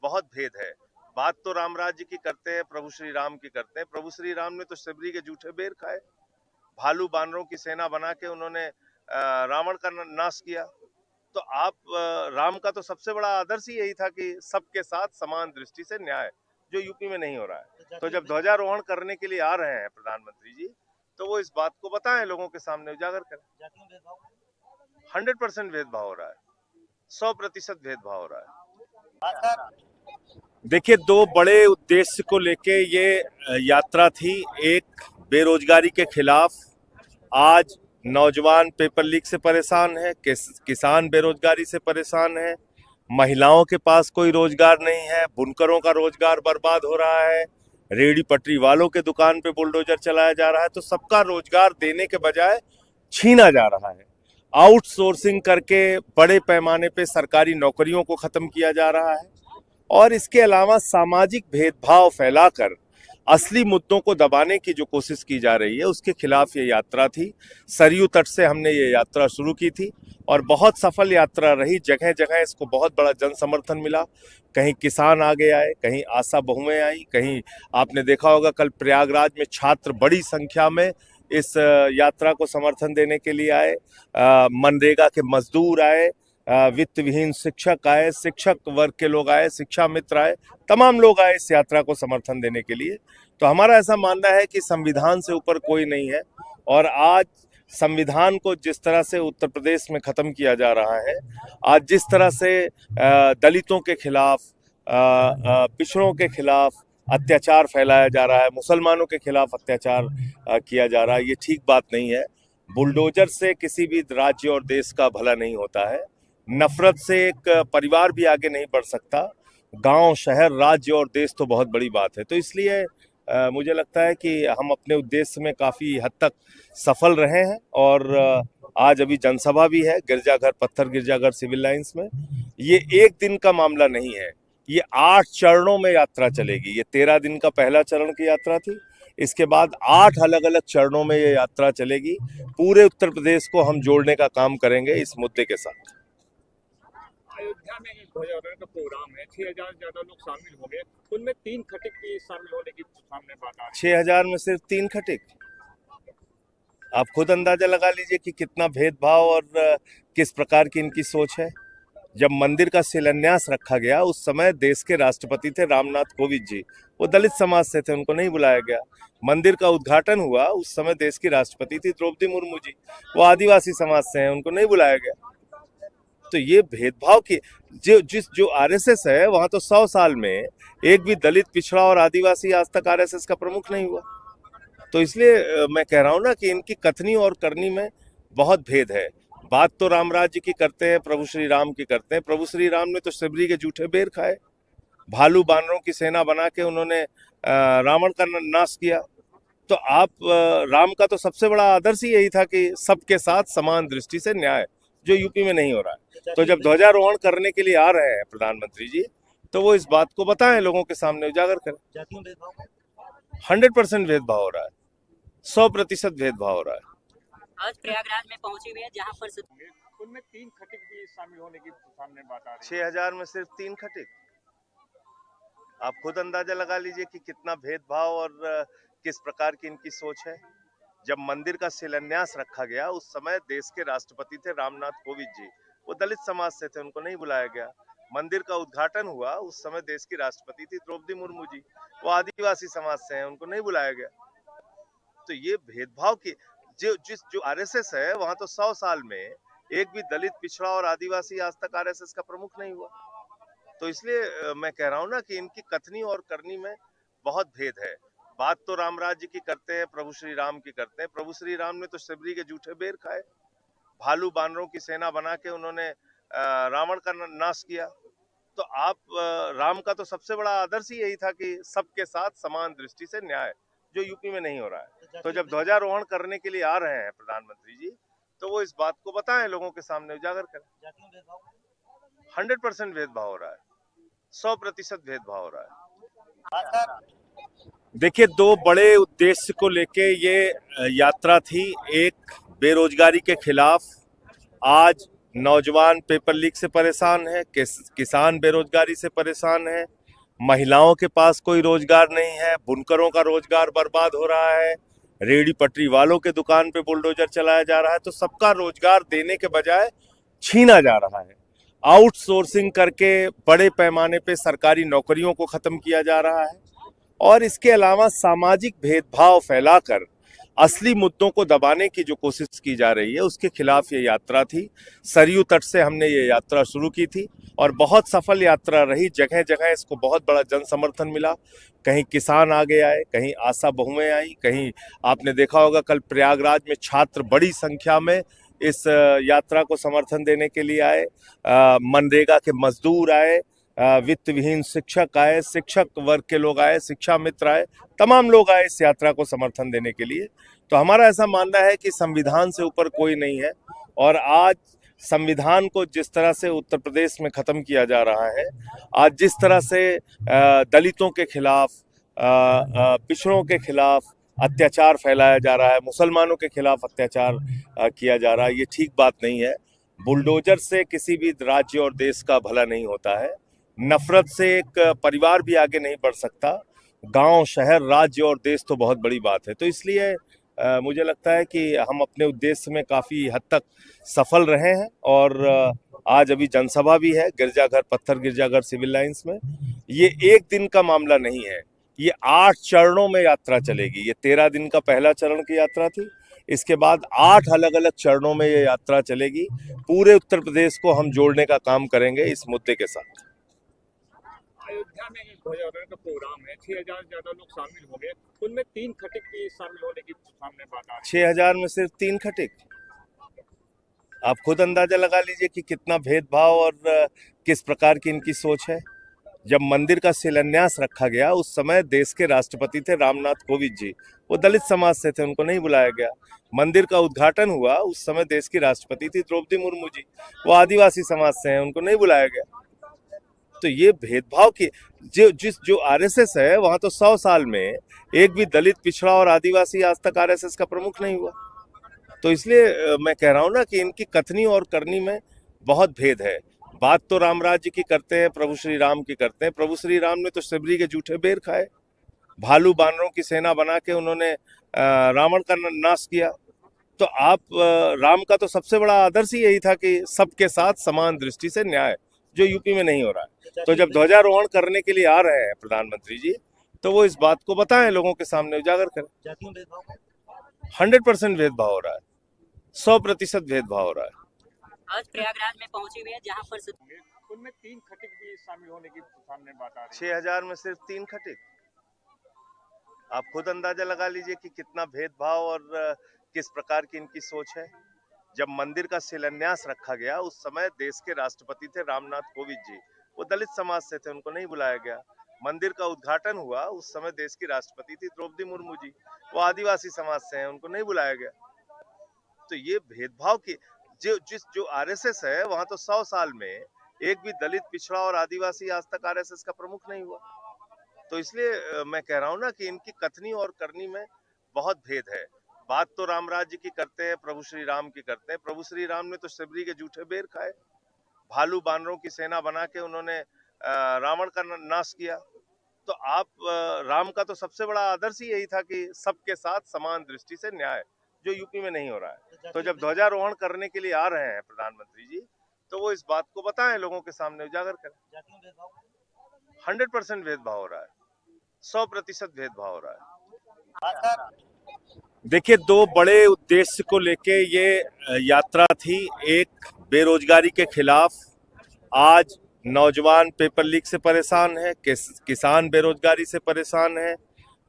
बहुत भेद है। बात तो राम राज्य की करते हैं, प्रभु श्री राम की करते हैं। प्रभु श्री राम ने तो शबरी के जूठे बेर खाए, भालू बानरों की सेना बना के उन्होंने रावण का नाश किया। तो आप राम का तो सबसे बड़ा आदर्श ही यही था कि सबके साथ समान दृष्टि से न्याय, जो यूपी में नहीं हो रहा है। तो जब ध्वजारोहण करने के लिए आ रहे हैं प्रधानमंत्री जी, तो वो इस बात को बताएं, लोगों के सामने उजागर करें। 100% भेदभाव हो रहा है, 100% भेदभाव हो रहा है। देखिए, 2 बड़े उद्देश्य को लेके ये यात्रा थी। एक, बेरोजगारी के खिलाफ। आज नौजवान पेपर लीक से परेशान है, किसान बेरोजगारी से परेशान है, महिलाओं के पास कोई रोजगार नहीं है, बुनकरों का रोजगार बर्बाद हो रहा है, रेहड़ी पटरी वालों के दुकान पे बुलडोजर चलाया जा रहा है। तो सबका रोजगार देने के बजाय छीना जा रहा है। आउटसोर्सिंग करके बड़े पैमाने पे सरकारी नौकरियों को खत्म किया जा रहा है। और इसके अलावा सामाजिक भेदभाव फैलाकर असली मुद्दों को दबाने की जो कोशिश की जा रही है, उसके खिलाफ ये यात्रा थी। सरयू तट से हमने ये यात्रा शुरू की थी और बहुत सफल यात्रा रही। जगह जगह इसको बहुत बड़ा जन समर्थन मिला। कहीं किसान आगे आए, कहीं आशा बहुएं आई, कहीं आपने देखा होगा कल प्रयागराज में छात्र बड़ी संख्या में इस यात्रा को समर्थन देने के लिए आए। मनरेगा के मजदूर आए, वित्त विहीन शिक्षक आए, शिक्षक वर्ग के लोग आए, शिक्षा मित्र आए, तमाम लोग आए इस यात्रा को समर्थन देने के लिए। तो हमारा ऐसा मानना है कि संविधान से ऊपर कोई नहीं है। और आज संविधान को जिस तरह से उत्तर प्रदेश में खत्म किया जा रहा है, आज जिस तरह से दलितों के खिलाफ, पिछड़ों के खिलाफ अत्याचार फैलाया जा रहा है, मुसलमानों के खिलाफ अत्याचार किया जा रहा है, ये ठीक बात नहीं है। बुलडोजर से किसी भी राज्य और देश का भला नहीं होता है। नफरत से एक परिवार भी आगे नहीं बढ़ सकता। गांव, शहर, राज्य और देश तो बहुत बड़ी बात है। तो इसलिए मुझे लगता है कि हम अपने उद्देश्य में काफ़ी हद तक सफल रहे हैं। और आज अभी जनसभा भी है गिरजाघर, पत्थर गिरजाघर सिविल लाइंस में। ये एक दिन का मामला नहीं है, ये 8 चरणों में यात्रा चलेगी। ये 13 दिन का पहला चरण की यात्रा थी, इसके बाद 8 अलग अलग चरणों में ये यात्रा चलेगी। पूरे उत्तर प्रदेश को हम जोड़ने का काम करेंगे इस मुद्दे के साथ। अयोध्या में एक ध्वजारोहण का प्रोग्राम है, 6000 से ज्यादा लोग शामिल होंगे। उनमें 3 खटिक भी शामिल होने की सामने बात आ रही है। 6000 में सिर्फ 3 खटिक। आप खुद अंदाजा लगा लीजिए कि कितना भेदभाव और किस प्रकार की इनकी सोच है। जब मंदिर का शिलान्यास रखा गया उस समय देश के राष्ट्रपति थे रामनाथ कोविंद जी। वो दलित समाज से थे, उनको नहीं बुलाया गया। मंदिर का उद्घाटन हुआ उस समय देश की राष्ट्रपति थी द्रौपदी मुर्मू जी। वो आदिवासी समाज से हैं, उनको नहीं बुलाया गया। तो ये भेदभाव की जो आरएसएस है, वहां तो 100 साल में एक भी दलित, पिछड़ा और आदिवासी आज तक आरएसएस का प्रमुख नहीं हुआ। तो इसलिए मैं कह रहा हूं ना कि इनकी कथनी और करनी में बहुत भेद है। बात तो राम राज्य की करते हैं, प्रभु श्री राम की करते हैं। प्रभु श्री राम ने तो शबरी के जूठे बेर खाए, भालू बानरों की सेना बना के उन्होंने रावण का नाश किया। तो आप राम का तो सबसे बड़ा आदर्श ही यही था कि सबके साथ समान दृष्टि से न्याय, जो यूपी में नहीं हो रहा है। तो जब ध्वजारोहण करने के लिए आ रहे हैं प्रधानमंत्री जी, तो वो इस बात को बताएं, लोगों के सामने उजागर करें। 100% भेदभाव हो रहा है, 100% भेदभाव हो रहा है। आज प्रयागराज में पहुंची हुई है जहां पर उनमें 3 खटिक भी शामिल होने की सामने बात आ रही है। 6000 में सिर्फ 3 खटिक। आप खुद अंदाजा लगा लीजिए कि कितना भेदभाव और किस प्रकार की इनकी सोच है। जब मंदिर का शिलान्यास रखा गया, उस समय देश के राष्ट्रपति थे रामनाथ कोविंद जी, वो दलित समाज से थे, उनको नहीं बुलाया गया। मंदिर का उद्घाटन हुआ, उस समय देश की राष्ट्रपति थी द्रौपदी मुर्मू जी, वो आदिवासी समाज से हैं, उनको नहीं बुलाया गया। तो ये भेदभाव की जो आरएसएस है, वहां तो 100 साल में एक भी दलित, पिछड़ा और आदिवासी आज तक आरएसएस का प्रमुख नहीं हुआ। तो इसलिए मैं कह रहा हूं ना कि इनकी कथनी और करनी में बहुत भेद है। बात तो राम राज्य की करते हैं, प्रभु श्री राम की करते हैं। प्रभु श्री राम ने तो शबरी के जूठे बेर खाए, भालू बानरों की सेना बना के उन्होंने रावण का नाश किया। तो आप राम का तो सबसे बड़ा आदर्श ही यही था कि सबके साथ समान दृष्टि से न्याय, जो यूपी में नहीं हो रहा है। तो जब ध्वजारोहण करने के लिए आ रहे हैं प्रधानमंत्री जी, तो वो इस बात को बताएं, लोगों के सामने उजागर करें। 100% भेदभाव हो रहा है, 100% भेदभाव हो रहा है। देखिए, दो बड़े उद्देश्य को लेके ये यात्रा थी। एक, बेरोजगारी के खिलाफ। आज नौजवान पेपर लीक से परेशान है, किसान बेरोजगारी से परेशान है, महिलाओं के पास कोई रोजगार नहीं है, बुनकरों का रोजगार बर्बाद हो रहा है, रेहड़ी पटरी वालों के दुकान पे बुलडोजर चलाया जा रहा है। तो सबका रोजगार देने के बजाय छीना जा रहा है। आउटसोर्सिंग करके बड़े पैमाने पे सरकारी नौकरियों को खत्म किया जा रहा है, और इसके अलावा सामाजिक भेदभाव फैलाकर असली मुद्दों को दबाने की जो कोशिश की जा रही है, उसके खिलाफ ये यात्रा थी। सरयू तट से हमने ये यात्रा शुरू की थी और बहुत सफल यात्रा रही। जगह जगह इसको बहुत बड़ा जन समर्थन मिला। कहीं किसान आगे आए, कहीं आशा बहुएं आई, कहीं आपने देखा होगा कल प्रयागराज में छात्र बड़ी संख्या में इस यात्रा को समर्थन देने के लिए आए। मनरेगा के मजदूर आए, वित्त विहीन शिक्षक आए, शिक्षक वर्ग के लोग आए, शिक्षा मित्र आए, तमाम लोग आए इस यात्रा को समर्थन देने के लिए। तो हमारा ऐसा मानना है कि संविधान से ऊपर कोई नहीं है, और आज संविधान को जिस तरह से उत्तर प्रदेश में खत्म किया जा रहा है, आज जिस तरह से दलितों के खिलाफ, पिछड़ों के खिलाफ अत्याचार फैलाया जा रहा है, मुसलमानों के खिलाफ अत्याचार किया जा रहा है, ये ठीक बात नहीं है। बुलडोजर से किसी भी राज्य और देश का भला नहीं होता है। नफरत से एक परिवार भी आगे नहीं बढ़ सकता। गांव, शहर, राज्य और देश तो बहुत बड़ी बात है। तो इसलिए मुझे लगता है कि हम अपने उद्देश्य में काफ़ी हद तक सफल रहे हैं, और आज अभी जनसभा भी है गिरजाघर, पत्थर गिरजाघर सिविल लाइंस में। ये एक दिन का मामला नहीं है, ये 8 चरणों में यात्रा चलेगी। ये 13 दिन का पहला चरण की यात्रा थी, इसके बाद 8 अलग अलग चरणों में ये यात्रा चलेगी। पूरे उत्तर प्रदेश को हम जोड़ने का काम करेंगे इस मुद्दे के साथ। अयोध्या में एक ध्वजारोहण का प्रोग्राम है, 6000 से ज्यादा लोग शामिल होंगे, उनमें 3 खटिक भी शामिल होने की सामने बात आ रही है। 6000 में सिर्फ 3 खटिक। आप खुद अंदाजा लगा लीजिए कि कितना भेदभाव और किस प्रकार की इनकी सोच है। जब मंदिर का शिलान्यास रखा गया, उस समय देश के राष्ट्रपति थे रामनाथ कोविंद जी, वो दलित समाज से थे, उनको नहीं बुलाया गया। मंदिर का उद्घाटन हुआ, उस समय देश की राष्ट्रपति थी द्रौपदी मुर्मू जी, वो आदिवासी समाज से हैं, उनको नहीं बुलाया गया। तो ये भेदभाव की जो आरएसएस है, वहां तो 100 साल में एक भी दलित, पिछड़ा और आदिवासी आज तक आरएसएस का प्रमुख नहीं हुआ। तो इसलिए मैं कह रहा हूं ना कि इनकी कथनी और करनी में बहुत भेद है। बात तो राम राज्य की करते हैं, प्रभु श्री राम की करते हैं। प्रभु श्री राम ने तो शबरी के जूठे बेर खाए, भालू बानरों की सेना बना के उन्होंने रावण का नाश किया। तो आप राम का तो सबसे बड़ा आदर्श ही यही था कि सबके साथ समान दृष्टि से न्याय, जो यूपी में नहीं हो रहा है। तो जब ध्वजारोहण करने के लिए आ रहे हैं प्रधानमंत्री जी, तो वो इस बात को बताएं, लोगों के सामने उजागर करें। 100% भेदभाव हो रहा है, 100% भेदभाव हो रहा है। आज प्रयागराज में पहुंची हुई है जहां पर उनमें 3 खटिक भी शामिल होने की सामने बात आ रही है। 6000 में सिर्फ 3 खटिक। आप खुद अंदाजा लगा लीजिए कि कितना भेदभाव और किस प्रकार की इनकी सोच है। जब मंदिर का शिलान्यास रखा गया, उस समय देश के राष्ट्रपति थे रामनाथ कोविंद जी, वो दलित समाज से थे, उनको नहीं बुलाया गया। मंदिर का उद्घाटन हुआ, उस समय देश की राष्ट्रपति थी द्रौपदी मुर्मू जी, वो आदिवासी समाज से हैं, उनको नहीं बुलाया गया। तो ये भेदभाव की जो आरएसएस है वहां तो 100 साल में एक भी दलित, पिछड़ा और आदिवासी आज तक आरएसएस का प्रमुख नहीं हुआ। तो इसलिए मैं कह रहा हूं ना कि इनकी कथनी और करनी में बहुत भेद है। बात तो राम राज्य की करते हैं, प्रभु श्री राम की करते हैं। प्रभु श्री राम ने तो शबरी के जूठे बेर खाए, भालू बानरों की सेना बना के उन्होंने रावण का नाश किया। तो आप राम का तो सबसे बड़ा आदर्श ही यही था कि सबके साथ समान दृष्टि से न्याय, जो यूपी में नहीं हो रहा है। तो जब ध्वजारोहण करने के लिए आ रहे हैं प्रधानमंत्री जी, तो वो इस बात को बताएं, लोगों के सामने उजागर करें। 100% भेदभाव हो रहा है, 100% भेदभाव हो रहा है। देखिए, दो बड़े उद्देश्य को लेके ये यात्रा थी। एक, बेरोजगारी के खिलाफ। आज नौजवान पेपर लीक से परेशान है, किसान बेरोजगारी से परेशान है,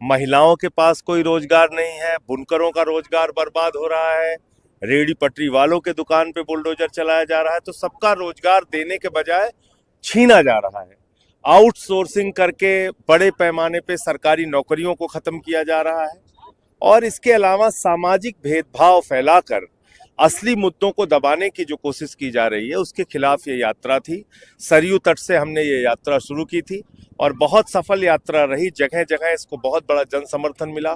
महिलाओं के पास कोई रोजगार नहीं है, बुनकरों का रोजगार बर्बाद हो रहा है, रेहड़ी पटरी वालों के दुकान पे बुलडोजर चलाया जा रहा है। तो सबका रोजगार देने के बजाय छीना जा रहा है। आउटसोर्सिंग करके बड़े पैमाने पे सरकारी नौकरियों को खत्म किया जा रहा है और इसके अलावा सामाजिक भेदभाव फैलाकर असली मुद्दों को दबाने की जो कोशिश की जा रही है, उसके खिलाफ ये यात्रा थी। सरयू तट से हमने ये यात्रा शुरू की थी और बहुत सफल यात्रा रही। जगह जगह इसको बहुत बड़ा जन समर्थन मिला।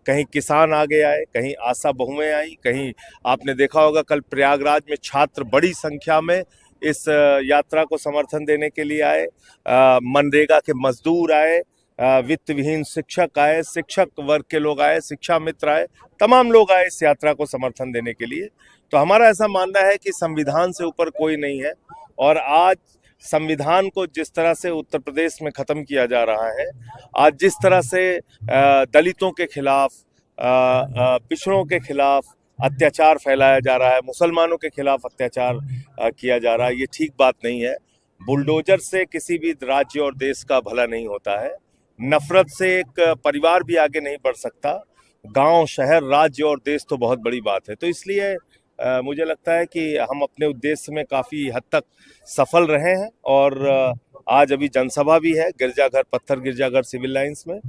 कहीं किसान आगे आए, कहीं आशा बहुएं आई, कहीं आपने देखा होगा कल प्रयागराज में छात्र बड़ी संख्या में इस यात्रा को समर्थन देने के लिए आए। मनरेगा के मजदूर आए, वित्त विहीन शिक्षक आए, शिक्षक वर्ग के लोग आए, शिक्षा मित्र आए, तमाम लोग आए इस यात्रा को समर्थन देने के लिए। तो हमारा ऐसा मानना है कि संविधान से ऊपर कोई नहीं है और आज संविधान को जिस तरह से उत्तर प्रदेश में खत्म किया जा रहा है, आज जिस तरह से दलितों के खिलाफ, पिछड़ों के खिलाफ अत्याचार फैलाया जा रहा है, मुसलमानों के खिलाफ अत्याचार किया जा रहा है, ये ठीक बात नहीं है। बुलडोजर से किसी भी राज्य और देश का भला नहीं होता है। नफरत से एक परिवार भी आगे नहीं बढ़ सकता। गांव, शहर, राज्य और देश तो बहुत बड़ी बात है। तो इसलिए मुझे लगता है कि हम अपने उद्देश्य में काफ़ी हद तक सफल रहे हैं और आज अभी जनसभा भी है गिरजाघर, पत्थर गिरजाघर सिविल लाइंस में।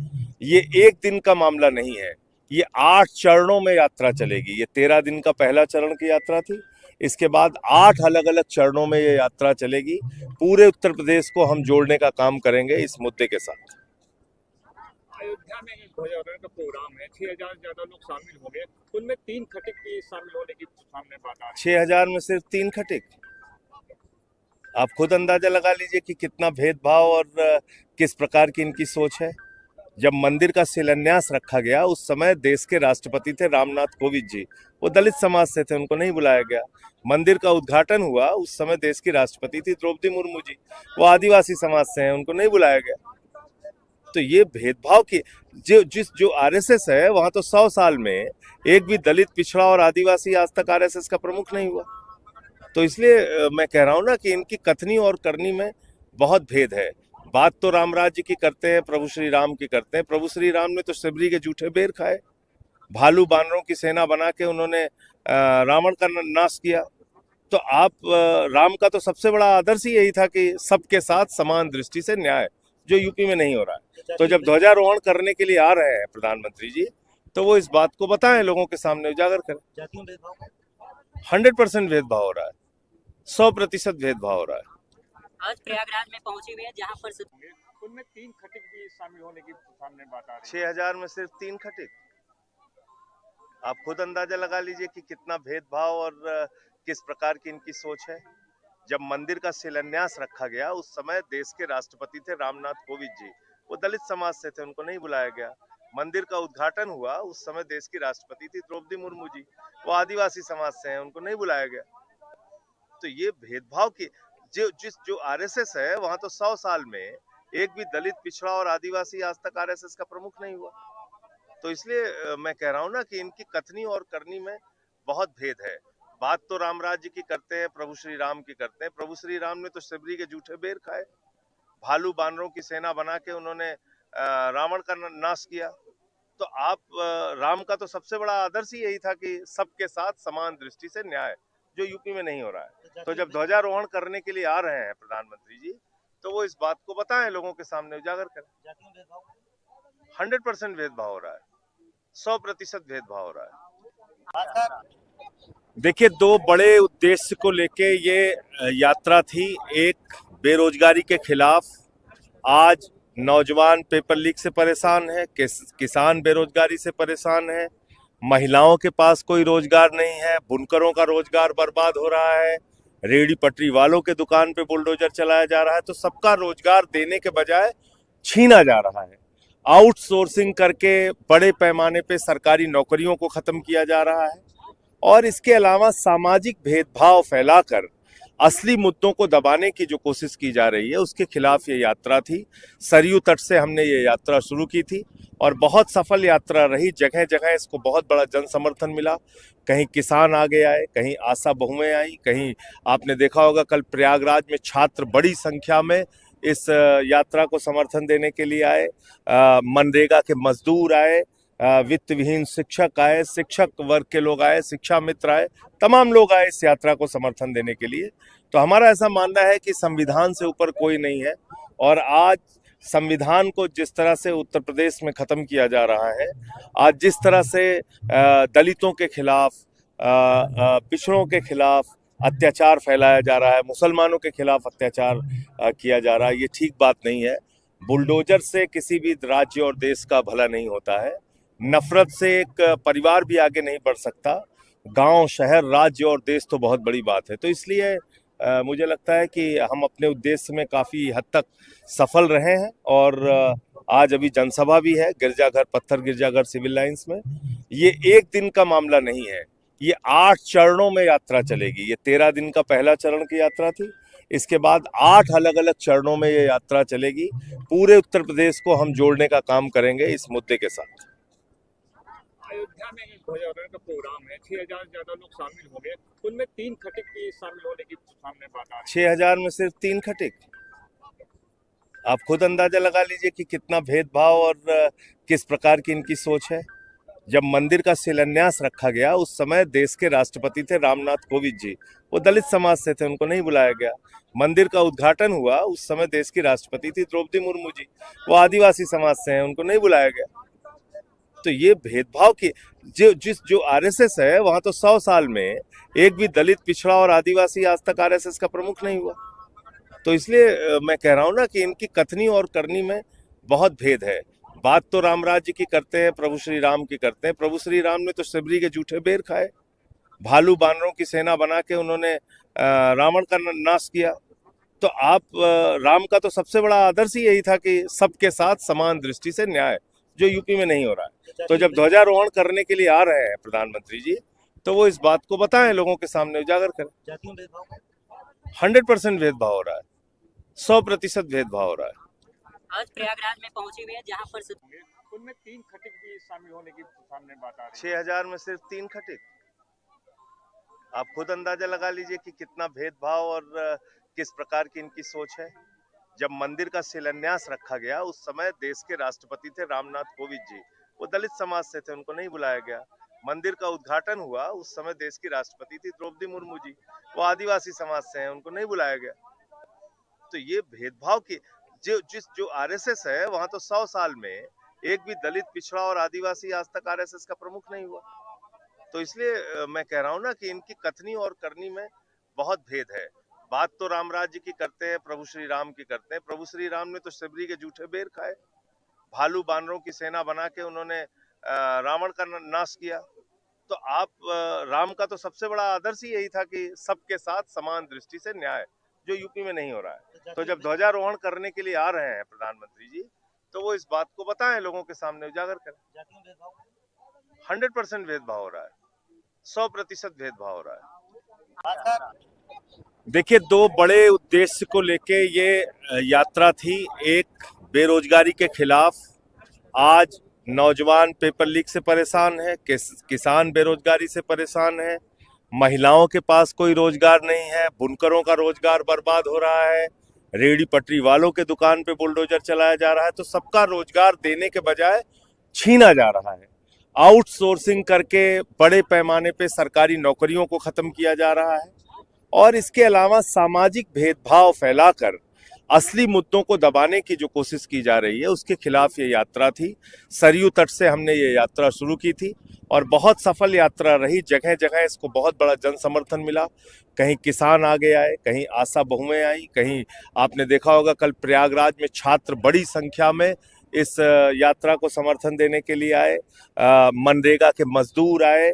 ये एक दिन का मामला नहीं है, ये 8 चरणों में यात्रा चलेगी। ये 13 दिन का पहला चरण की यात्रा थी, इसके बाद 8 अलग अलग चरणों में ये यात्रा चलेगी। पूरे उत्तर प्रदेश को हम जोड़ने का काम करेंगे इस मुद्दे के साथ। अयोध्या में एक ध्वजारोहण का प्रोग्राम है, 6,000 से ज्यादा लोग शामिल होंगे, उनमें 3 खटिक भी शामिल होने की सामने बात आ रही है। 6,000 में सिर्फ 3 खटिक? आप खुद अंदाजा लगा लीजिए कि कितना भेदभाव और किस प्रकार की इनकी सोच है। जब मंदिर का शिलान्यास रखा गया, उस समय देश के राष्ट्रपति थे रामनाथ कोविंद जी, वो दलित समाज से थे, उनको नहीं बुलाया गया। मंदिर का उद्घाटन हुआ, उस समय देश की राष्ट्रपति थी द्रौपदी मुर्मू जी, वो आदिवासी समाज से हैं, उनको नहीं बुलाया गया। तो ये भेदभाव की जो आरएसएस है, वहां तो 100 साल में एक भी दलित, पिछड़ा और आदिवासी आज तक आरएसएस का प्रमुख नहीं हुआ। तो इसलिए मैं कह रहा हूं ना कि इनकी कथनी और करनी में बहुत भेद है। बात तो राम राज्य की करते हैं, प्रभु श्री राम की करते हैं। प्रभु श्री राम ने तो शबरी के जूठे बेर खाए, भालू बानरों की सेना बना के उन्होंने रावण का नाश किया। तो आप राम का तो सबसे बड़ा आदर्श ही यही था कि सबके साथ समान दृष्टि से न्याय, जो यूपी में नहीं हो रहा है। तो जब ध्वजारोहण करने के लिए आ रहे हैं प्रधानमंत्री जी, तो वो इस बात को बताएं, लोगों के सामने उजागर करें। 100% भेदभाव हो रहा है, 100% भेदभाव हो रहा है। आज प्रयागराज में पहुंचे हुए हैं जहां पर उनमें 3 खटिक भी शामिल होने की सामने बात आ रही है। 6,000 में सिर्फ 3 खटिक? आप खुद अंदाजा लगा लीजिए कि कितना भेदभाव और किस प्रकार की इनकी सोच है। जब मंदिर का शिलान्यास रखा गया, उस समय देश के राष्ट्रपति थे रामनाथ कोविंद जी, वो दलित समाज से थे, उनको नहीं बुलाया गया। मंदिर का उद्घाटन हुआ, उस समय देश की राष्ट्रपति थी द्रौपदी मुर्मू जी, वो आदिवासी समाज से हैं, उनको नहीं बुलाया गया। तो ये भेदभाव की जो आरएसएस है, वहां तो 100 साल में एक भी दलित, पिछड़ा और आदिवासी आज तक आरएसएस का प्रमुख नहीं हुआ। तो इसलिए मैं कह रहा हूं ना कि इनकी कथनी और करनी में बहुत भेद है। बात तो राम राज्य की करते हैं, प्रभु श्री राम की करते हैं। प्रभु श्री राम ने तो शबरी के जूठे बेर खाए, भालू बानरों की सेना बना के उन्होंने रावण का नाश किया। तो आप राम का तो सबसे बड़ा आदर्श ही यही था कि सबके साथ समान दृष्टि से न्याय, जो यूपी में नहीं हो रहा है। तो जब ध्वजारोहण करने के लिए आ रहे हैं प्रधानमंत्री जी, तो वो इस बात को बताएं, लोगों के सामने उजागर करें। 100% भेदभाव हो रहा है, 100% भेदभाव हो रहा है। देखिए, दो बड़े उद्देश्य को लेके ये यात्रा थी। एक, बेरोजगारी के खिलाफ। आज नौजवान पेपर लीक से परेशान है, किसान बेरोजगारी से परेशान है, महिलाओं के पास कोई रोजगार नहीं है, बुनकरों का रोजगार बर्बाद हो रहा है, रेहड़ी पटरी वालों के दुकान पे बुलडोजर चलाया जा रहा है। तो सबका रोजगार देने के बजाय छीना जा रहा है। आउटसोर्सिंग करके बड़े पैमाने पे सरकारी नौकरियों को खत्म किया जा रहा है और इसके अलावा सामाजिक भेदभाव फैलाकर असली मुद्दों को दबाने की जो कोशिश की जा रही है, उसके खिलाफ ये यात्रा थी। सरयू तट से हमने ये यात्रा शुरू की थी और बहुत सफल यात्रा रही। जगह जगह इसको बहुत बड़ा जन समर्थन मिला। कहीं किसान आगे आए, कहीं आशा बहुएं आई, कहीं आपने देखा होगा कल प्रयागराज में छात्र बड़ी संख्या में इस यात्रा को समर्थन देने के लिए आए। मनरेगा के मजदूर आए, वित्त विहीन शिक्षक आए, शिक्षक वर्ग के लोग आए, शिक्षा मित्र आए, तमाम लोग आए इस यात्रा को समर्थन देने के लिए। तो हमारा ऐसा मानना है कि संविधान से ऊपर कोई नहीं है और आज संविधान को जिस तरह से उत्तर प्रदेश में खत्म किया जा रहा है, आज जिस तरह से दलितों के खिलाफ, पिछड़ों के खिलाफ अत्याचार फैलाया जा रहा है, मुसलमानों के खिलाफ अत्याचार किया जा रहा है, ये ठीक बात नहीं है। बुलडोजर से किसी भी राज्य और देश का भला नहीं होता है। नफरत से एक परिवार भी आगे नहीं बढ़ सकता। गांव, शहर, राज्य और देश तो बहुत बड़ी बात है। तो इसलिए मुझे लगता है कि हम अपने उद्देश्य में काफ़ी हद तक सफल रहे हैं और आज अभी जनसभा भी है गिरजाघर, पत्थर गिरजाघर सिविल लाइंस में। ये एक दिन का मामला नहीं है, ये 8 चरणों में यात्रा चलेगी। ये 13 दिन का पहला चरण की यात्रा थी, इसके बाद 8 अलग अलग चरणों में ये यात्रा चलेगी। पूरे उत्तर प्रदेश को हम जोड़ने का काम करेंगे इस मुद्दे के साथ। अयोध्या में एक ध्वजारोहण का प्रोग्राम है, 6,000 से ज्यादा लोग शामिल होंगे, उनमें 3 खटिक भी शामिल होने की सामने बात आ रही है। 6,000 में सिर्फ 3 खटिक? आप खुद अंदाजा लगा लीजिए कि कितना भेदभाव और किस प्रकार की इनकी सोच है। जब मंदिर का शिलान्यास रखा गया, उस समय देश के राष्ट्रपति थे रामनाथ कोविंद जी, वो दलित समाज से थे, उनको नहीं बुलाया गया। मंदिर का उद्घाटन हुआ, उस समय देश की राष्ट्रपति थी द्रौपदी मुर्मू जी, वो आदिवासी समाज से हैं, उनको नहीं बुलाया गया। तो ये भेदभाव की जो आरएसएस है, वहां तो 100 साल में एक भी दलित, पिछड़ा और आदिवासी आज तक आरएसएस का प्रमुख नहीं हुआ। तो इसलिए मैं कह रहा हूं ना कि इनकी कथनी और करनी में बहुत भेद है। बात तो राम राज्य की करते हैं, प्रभु श्री राम की करते हैं। प्रभु श्री राम ने तो शबरी के जूठे बेर खाए, भालू बानरों की सेना बना के उन्होंने रावण का नाश किया। तो आप राम का तो सबसे बड़ा आदर्श ही यही था कि सबके साथ समान दृष्टि से न्याय, जो यूपी में नहीं हो रहा है। तो जब ध्वजारोहण करने के लिए आ रहे हैं प्रधानमंत्री जी, तो वो इस बात को बताएं, लोगों के सामने उजागर करें। 100% भेदभाव हो रहा है, 100% भेदभाव हो रहा है। आज प्रयागराज में पहुंचे हुए हैं जहां पर उनमें 3 खटिक भी शामिल होने की सामने बात आ रही है। 6,000 में सिर्फ 3 खटिक? आप खुद अंदाजा लगा लीजिए कि कितना भेदभाव और किस प्रकार की इनकी सोच है। जब मंदिर का शिलान्यास रखा गया, उस समय देश के राष्ट्रपति थे रामनाथ कोविंद जी, वो दलित समाज से थे, उनको नहीं बुलाया गया। मंदिर का उद्घाटन हुआ, उस समय देश की राष्ट्रपति थी द्रौपदी मुर्मू जी, वो आदिवासी समाज से हैं, उनको नहीं बुलाया गया। तो ये भेदभाव की जो आरएसएस है, वहां तो 100 साल में एक भी दलित, पिछड़ा और आदिवासी आज तक आरएसएस का प्रमुख नहीं हुआ। तो इसलिए मैं कह रहा हूं ना कि इनकी कथनी और करनी में बहुत भेद है। बात तो राम राज्य की करते हैं, प्रभु श्री राम की करते हैं। प्रभु श्री राम ने तो शबरी के जूठे बेर खाए, भालू बानरों की सेना बना के उन्होंने रावण का नाश किया। तो आप राम का तो सबसे बड़ा आदर्श ही यही था कि सबके साथ समान दृष्टि से न्याय, जो यूपी में नहीं हो रहा है। तो जब ध्वजारोहण करने के लिए आ रहे हैं प्रधानमंत्री जी, तो वो इस बात को बताएं, लोगों के सामने उजागर करें। 100% भेदभाव हो रहा है, 100% भेदभाव हो रहा है। देखिए, दो बड़े उद्देश्य को लेके ये यात्रा थी। एक, बेरोजगारी के खिलाफ। आज नौजवान पेपर लीक से परेशान है, किसान बेरोजगारी से परेशान है, महिलाओं के पास कोई रोजगार नहीं है, बुनकरों का रोजगार बर्बाद हो रहा है, रेहड़ी पटरी वालों के दुकान पे बुलडोजर चलाया जा रहा है। तो सबका रोजगार देने के बजाय छीना जा रहा है। आउटसोर्सिंग करके बड़े पैमाने पे सरकारी नौकरियों को खत्म किया जा रहा है और इसके अलावा सामाजिक भेदभाव फैलाकर असली मुद्दों को दबाने की जो कोशिश की जा रही है उसके खिलाफ ये यात्रा थी। सरयू तट से हमने ये यात्रा शुरू की थी और बहुत सफल यात्रा रही। जगह जगह इसको बहुत बड़ा जन समर्थन मिला। कहीं किसान आगे आए, कहीं आशा बहुएं आई, कहीं आपने देखा होगा कल प्रयागराज में छात्र बड़ी संख्या में इस यात्रा को समर्थन देने के लिए आए। मनरेगा के मजदूर आए,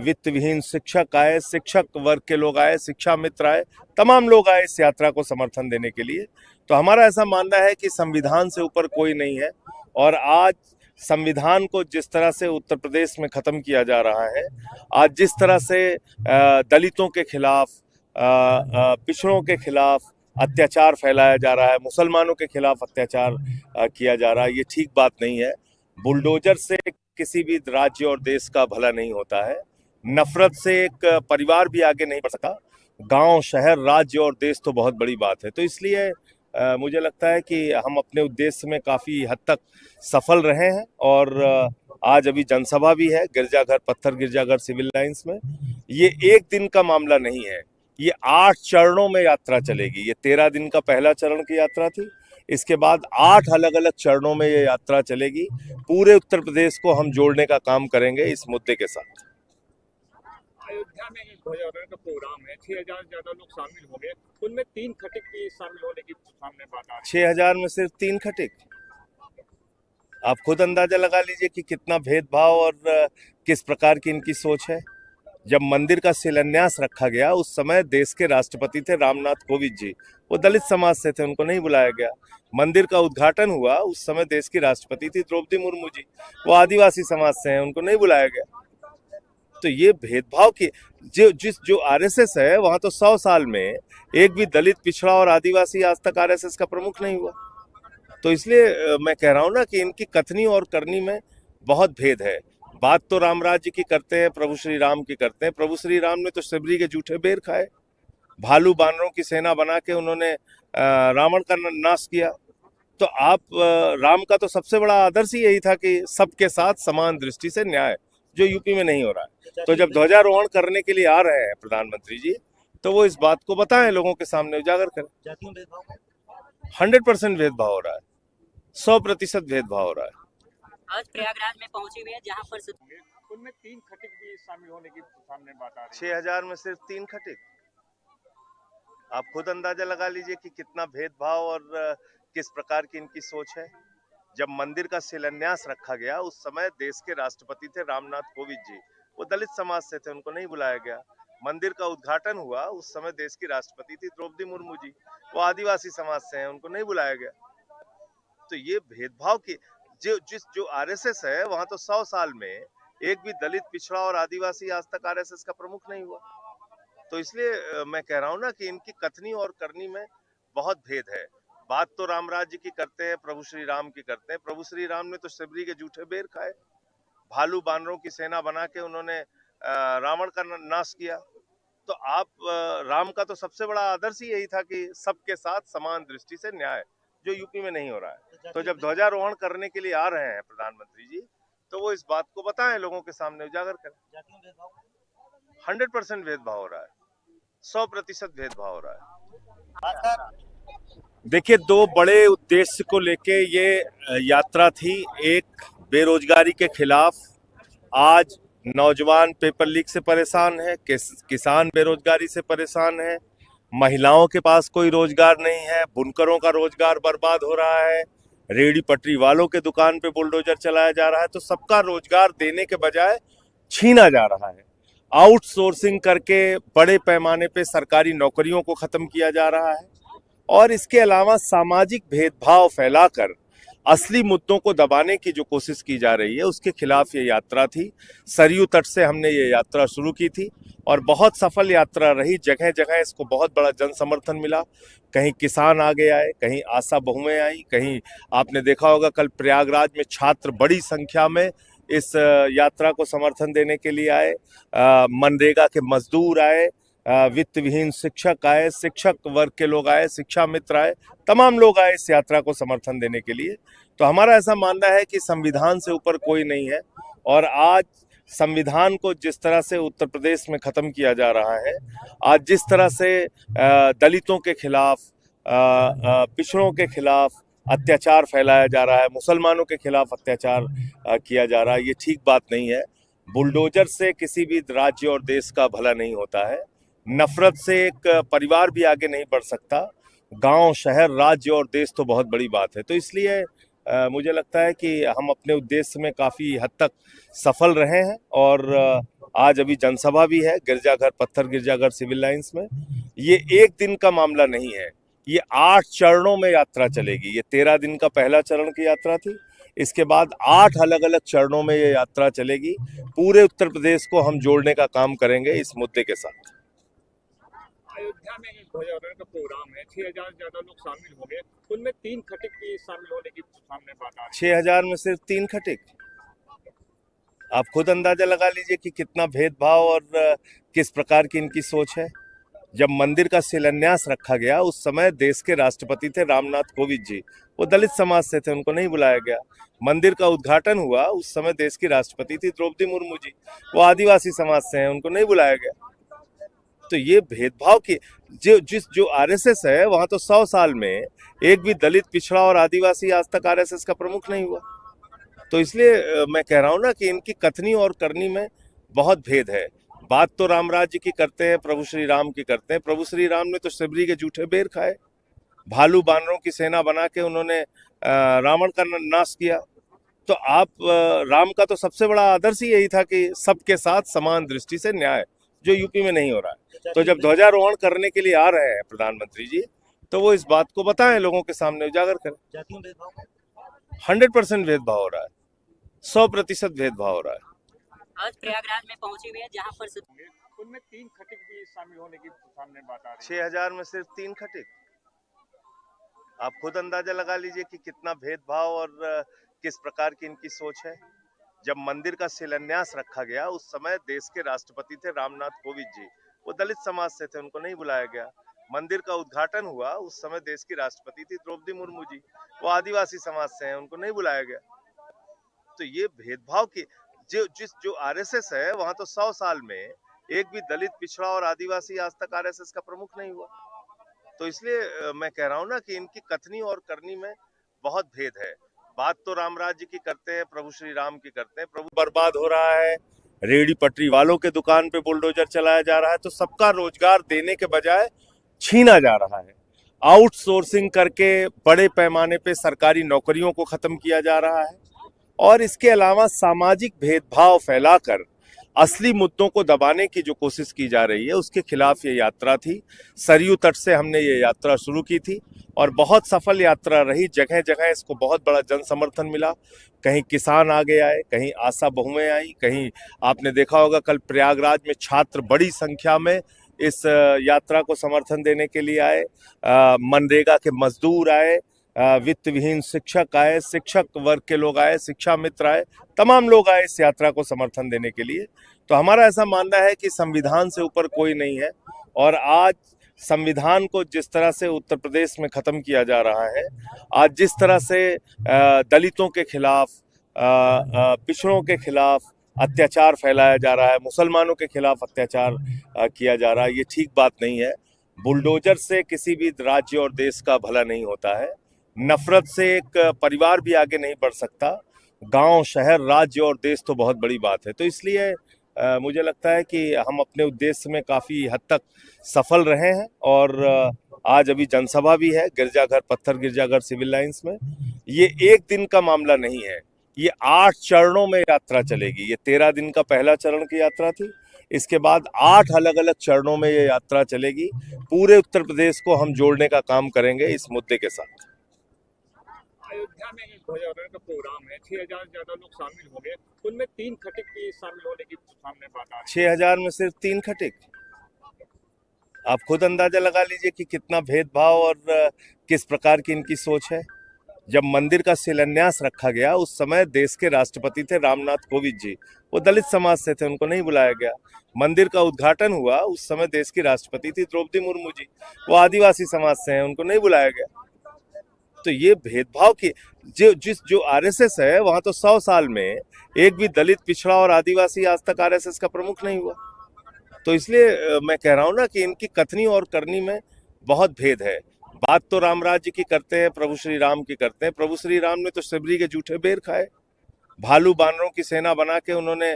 वित्त विहीन शिक्षक आए, शिक्षक वर्ग के लोग आए, शिक्षा मित्र आए, तमाम लोग आए इस यात्रा को समर्थन देने के लिए। तो हमारा ऐसा मानना है कि संविधान से ऊपर कोई नहीं है और आज संविधान को जिस तरह से उत्तर प्रदेश में खत्म किया जा रहा है, आज जिस तरह से दलितों के खिलाफ, पिछड़ों के खिलाफ अत्याचार फैलाया जा रहा है, मुसलमानों के खिलाफ अत्याचार किया जा रहा है, ये ठीक बात नहीं है। बुलडोजर से किसी भी राज्य और देश का भला नहीं होता है। नफरत से एक परिवार भी आगे नहीं बढ़ सका। गांव, शहर, राज्य और देश तो बहुत बड़ी बात है। तो इसलिए मुझे लगता है कि हम अपने उद्देश्य में काफ़ी हद तक सफल रहे हैं और आज अभी जनसभा भी है गिरजाघर, पत्थर गिरजाघर सिविल लाइंस में। ये एक दिन का मामला नहीं है, ये 8 चरणों में यात्रा चलेगी। ये 13 दिन का पहला चरण की यात्रा थी, इसके बाद 8 अलग अलग चरणों में ये यात्रा चलेगी। पूरे उत्तर प्रदेश को हम जोड़ने का काम करेंगे इस मुद्दे के साथ। अयोध्या में एक ध्वजारोहण का प्रोग्राम है, 6000 से ज्यादा लोग शामिल होंगे, उनमें 3 खटिक की शामिल होने की सामने बात आ रही है। 6000 में सिर्फ 3 खटिक? आप खुद अंदाजा लगा लीजिए कि कितना भेदभाव और किस प्रकार की इनकी सोच है। जब मंदिर का शिलान्यास रखा गया उस समय देश के राष्ट्रपति थे रामनाथ कोविंद जी, वो दलित समाज से थे, उनको नहीं बुलाया गया। मंदिर का उद्घाटन हुआ उस समय देश की राष्ट्रपति थी द्रौपदी मुर्मू जी, वो आदिवासी समाज से हैं, उनको नहीं बुलाया गया। तो ये भेदभाव की जो आरएसएस है, वहां तो 100 साल में एक भी दलित, पिछड़ा और आदिवासी आज तक आरएसएस का प्रमुख नहीं हुआ। तो इसलिए मैं कह रहा हूं ना कि इनकी कथनी और करनी में बहुत भेद है। बात तो राम राज्य की करते हैं, प्रभु श्री राम की करते हैं। प्रभु श्री राम ने तो शबरी के जूठे बेर खाए, भालू बानरों की सेना बना के उन्होंने रावण का नाश किया। तो आप राम का तो सबसे बड़ा आदर्श ही यही था कि सबके साथ समान दृष्टि से न्याय, जो यूपी में नहीं हो रहा है। तो जब ध्वजारोहण करने के लिए आ रहे हैं प्रधानमंत्री जी, तो वो इस बात को बताएं, लोगों के सामने उजागर करें। 100% भेदभाव हो रहा है, 100% भेदभाव हो रहा है। आज प्रयागराज में पहुंचे हुए हैं जहां पर उनमें 3 खटिक भी शामिल होने की सामने बात आ रही है। 6000 में सिर्फ 3 खटिक? आप खुद अंदाजा लगा लीजिए कि कितना भेदभाव और किस प्रकार की इनकी सोच है। जब मंदिर का शिलान्यास रखा गया उस समय देश के राष्ट्रपति थे रामनाथ कोविंद जी, वो दलित समाज से थे, उनको नहीं बुलाया गया। मंदिर का उद्घाटन हुआ उस समय देश की राष्ट्रपति थी द्रौपदी मुर्मू जी, वो आदिवासी समाज से हैं, उनको नहीं बुलाया गया। तो ये भेदभाव की जो आरएसएस है, वहां तो 100 साल में एक भी दलित, पिछड़ा और आदिवासी आज तक आरएसएस का प्रमुख नहीं हुआ। तो इसलिए मैं कह रहा हूं ना कि इनकी कथनी और करनी में बहुत भेद है। बात तो राम राज्य की करते हैं, प्रभु श्री राम की करते हैं। प्रभु श्री राम ने तो शबरी के जूठे बेर खाए, भालू बानरों की सेना बना के उन्होंने रावण का नाश किया। तो आप राम का तो सबसे बड़ा आदर्श ही यही था कि सबके साथ समान दृष्टि से न्याय, जो यूपी में नहीं हो रहा है। तो जब ध्वजारोहण करने के लिए आ रहे हैं प्रधानमंत्री जी, तो वो इस बात को बताएं, लोगों के सामने उजागर करें। 100% भेदभाव हो रहा है, 100% भेदभाव हो रहा है। देखिए, 2 बड़े उद्देश्य को लेके ये यात्रा थी। एक, बेरोजगारी के खिलाफ। आज नौजवान पेपर लीक से परेशान है, किसान बेरोजगारी से परेशान है, महिलाओं के पास कोई रोजगार नहीं है, बुनकरों का रोजगार बर्बाद हो रहा है, रेहड़ी पटरी वालों के दुकान पे बुलडोजर चलाया जा रहा है। तो सबका रोजगार देने के बजाय छीना जा रहा है। आउटसोर्सिंग करके बड़े पैमाने पे सरकारी नौकरियों को खत्म किया जा रहा है और इसके अलावा सामाजिक भेदभाव फैलाकर असली मुद्दों को दबाने की जो कोशिश की जा रही है उसके खिलाफ ये यात्रा थी। सरयू तट से हमने ये यात्रा शुरू की थी और बहुत सफल यात्रा रही। जगह जगह इसको बहुत बड़ा जन समर्थन मिला। कहीं किसान आगे आए, कहीं आशा बहुएं आई, कहीं आपने देखा होगा कल प्रयागराज में छात्र बड़ी संख्या में इस यात्रा को समर्थन देने के लिए आए। मनरेगा के मजदूर आए, वित्त विहीन शिक्षक आए, शिक्षक वर्ग के लोग आए, शिक्षा मित्र आए, तमाम लोग आए इस यात्रा को समर्थन देने के लिए। तो हमारा ऐसा मानना है कि संविधान से ऊपर कोई नहीं है और आज संविधान को जिस तरह से उत्तर प्रदेश में खत्म किया जा रहा है, आज जिस तरह से दलितों के खिलाफ, पिछड़ों के खिलाफ अत्याचार फैलाया जा रहा है, मुसलमानों के खिलाफ अत्याचार किया जा रहा है। ये ठीक बात नहीं है। बुलडोजर से किसी भी राज्य और देश का भला नहीं होता है। नफरत से एक परिवार भी आगे नहीं बढ़ सकता। गांव, शहर, राज्य और देश तो बहुत बड़ी बात है। तो इसलिए मुझे लगता है कि हम अपने उद्देश्य में काफ़ी हद तक सफल रहे हैं और आज अभी जनसभा भी है गिरजाघर, पत्थर गिरजाघर सिविल लाइंस में। ये एक दिन का मामला नहीं है, ये 8 चरणों में यात्रा चलेगी। ये 13 दिन का पहला चरण की यात्रा थी, इसके बाद 8 अलग अलग चरणों में ये यात्रा चलेगी। पूरे उत्तर प्रदेश को हम जोड़ने का काम करेंगे इस मुद्दे के साथ। अयोध्या में एक ध्वजारोहण का प्रोग्राम है, 6,000 से ज्यादा लोग शामिल होंगे, उनमें 3 खटिक भी शामिल होने की सामने बात आ रही है। 6,000 में सिर्फ 3 खटिक? आप खुद अंदाजा लगा लीजिए कि कितना भेदभाव और किस प्रकार की इनकी सोच है। जब मंदिर का शिलान्यास रखा गया उस समय देश के राष्ट्रपति थे रामनाथ कोविंद जी, वो दलित समाज से थे, उनको नहीं बुलाया गया। मंदिर का उद्घाटन हुआ उस समय देश की राष्ट्रपति थी द्रौपदी मुर्मू जी, वो आदिवासी समाज से हैं, उनको नहीं बुलाया गया। तो ये भेदभाव की जो आरएसएस है वहां तो 100 साल में एक भी दलित, पिछड़ा और आदिवासी आज तक आरएसएस का प्रमुख नहीं हुआ। तो इसलिए मैं कह रहा हूं ना कि इनकी कथनी और करनी में बहुत भेद है। बात तो राम राज्य की करते हैं, प्रभु श्री राम की करते हैं। प्रभु श्री राम ने तो शबरी के जूठे बेर खाए, भालू बानरों की सेना बना के उन्होंने रावण का नाश किया। तो आप राम का तो सबसे बड़ा आदर्श ही यही था कि सबके साथ समान दृष्टि से न्याय, जो यूपी में नहीं हो रहा है। तो जब ध्वजारोहण करने के लिए आ रहे हैं प्रधानमंत्री जी, तो वो इस बात को बताएं, लोगों के सामने उजागर करें। 100% भेदभाव हो रहा है, 100% भेदभाव हो रहा है। आज प्रयागराज में पहुंचे हुए हैं जहां पर उनमें 3 खटिक भी शामिल होने की सामने बात आ रही है। 6,000 में सिर्फ 3 खटिक? आप खुद अंदाजा लगा लीजिए कि कितना भेदभाव और किस प्रकार की इनकी सोच है। जब मंदिर का शिलान्यास रखा गया उस समय देश के राष्ट्रपति थे रामनाथ कोविंद जी, वो दलित समाज से थे, उनको नहीं बुलाया गया। मंदिर का उद्घाटन हुआ उस समय देश की राष्ट्रपति थी द्रौपदी मुर्मू जी, वो आदिवासी समाज से हैं, उनको नहीं बुलाया गया। तो ये भेदभाव की जो आरएसएस है वहां तो 100 साल में एक भी दलित, पिछड़ा और आदिवासी आज तक आरएसएस का प्रमुख नहीं हुआ। तो इसलिए मैं कह रहा हूं ना कि इनकी कथनी और करनी में बहुत भेद है। बात तो राम राज्य की करते हैं, प्रभु श्री राम की करते हैं। प्रभु बर्बाद हो रहा है, रेहड़ी पटरी वालों के दुकान पे बुलडोजर चलाया जा रहा है, तो सबका रोजगार देने के बजाय छीना जा रहा है। आउटसोर्सिंग करके बड़े पैमाने पे सरकारी नौकरियों को खत्म किया जा रहा है और इसके अलावा सामाजिक भेदभाव फैलाकर असली मुद्दों को दबाने की जो कोशिश की जा रही है उसके खिलाफ ये यात्रा थी। सरयू तट से हमने ये यात्रा शुरू की थी और बहुत सफल यात्रा रही। जगह जगह इसको बहुत बड़ा जन समर्थन मिला। कहीं किसान आगे आए, कहीं आशा बहुएं आई, कहीं आपने देखा होगा कल प्रयागराज में छात्र बड़ी संख्या में इस यात्रा को समर्थन देने के लिए आए। मनरेगा के मजदूर आए, वित्त विहीन शिक्षक आए, शिक्षक वर्ग के लोग आए, शिक्षा मित्र आए, तमाम लोग आए इस यात्रा को समर्थन देने के लिए। तो हमारा ऐसा मानना है कि संविधान से ऊपर कोई नहीं है और आज संविधान को जिस तरह से उत्तर प्रदेश में खत्म किया जा रहा है, आज जिस तरह से दलितों के खिलाफ, पिछड़ों के खिलाफ अत्याचार फैलाया जा रहा है, मुसलमानों के खिलाफ अत्याचार किया जा रहा है, ये ठीक बात नहीं है। बुलडोजर से किसी भी राज्य और देश का भला नहीं होता है। नफरत से एक परिवार भी आगे नहीं बढ़ सकता। गांव, शहर, राज्य और देश तो बहुत बड़ी बात है। तो इसलिए मुझे लगता है कि हम अपने उद्देश्य में काफ़ी हद तक सफल रहे हैं और आज अभी जनसभा भी है गिरजाघर, पत्थर गिरजाघर सिविल लाइंस में। ये एक दिन का मामला नहीं है, ये 8 चरणों में यात्रा चलेगी। ये 13 दिन का पहला चरण की यात्रा थी, इसके बाद 8 अलग अलग चरणों में ये यात्रा चलेगी। पूरे उत्तर प्रदेश को हम जोड़ने का काम करेंगे इस मुद्दे के साथ। अयोध्या में एक ध्वजारोहण का प्रोग्राम है, 6,000 से ज्यादा लोग शामिल होंगे, उनमें 3 खटिक भी शामिल होने की सामने बात आ रही है। 6,000 में सिर्फ 3 खटिक? आप खुद अंदाजा लगा लीजिए कि कितना भेदभाव और किस प्रकार की इनकी सोच है। जब मंदिर का शिलान्यास रखा गया उस समय देश के राष्ट्रपति थे रामनाथ कोविंद जी, वो दलित समाज से थे, उनको नहीं बुलाया गया। मंदिर का उद्घाटन हुआ उस समय देश की राष्ट्रपति थी द्रौपदी मुर्मू जी, वो आदिवासी समाज से हैं, उनको नहीं बुलाया गया। तो ये भेदभाव की जो आरएसएस है वहां तो 100 साल में एक भी दलित, पिछड़ा और आदिवासी आज तक आरएसएस का प्रमुख नहीं हुआ। तो इसलिए मैं कह रहा हूं ना कि इनकी कथनी और करनी में बहुत भेद है। बात तो राम राज्य की करते हैं, प्रभु श्री राम की करते हैं। प्रभु श्री राम ने तो शबरी के जूठे बेर खाए, भालू बानरों की सेना बना के उन्होंने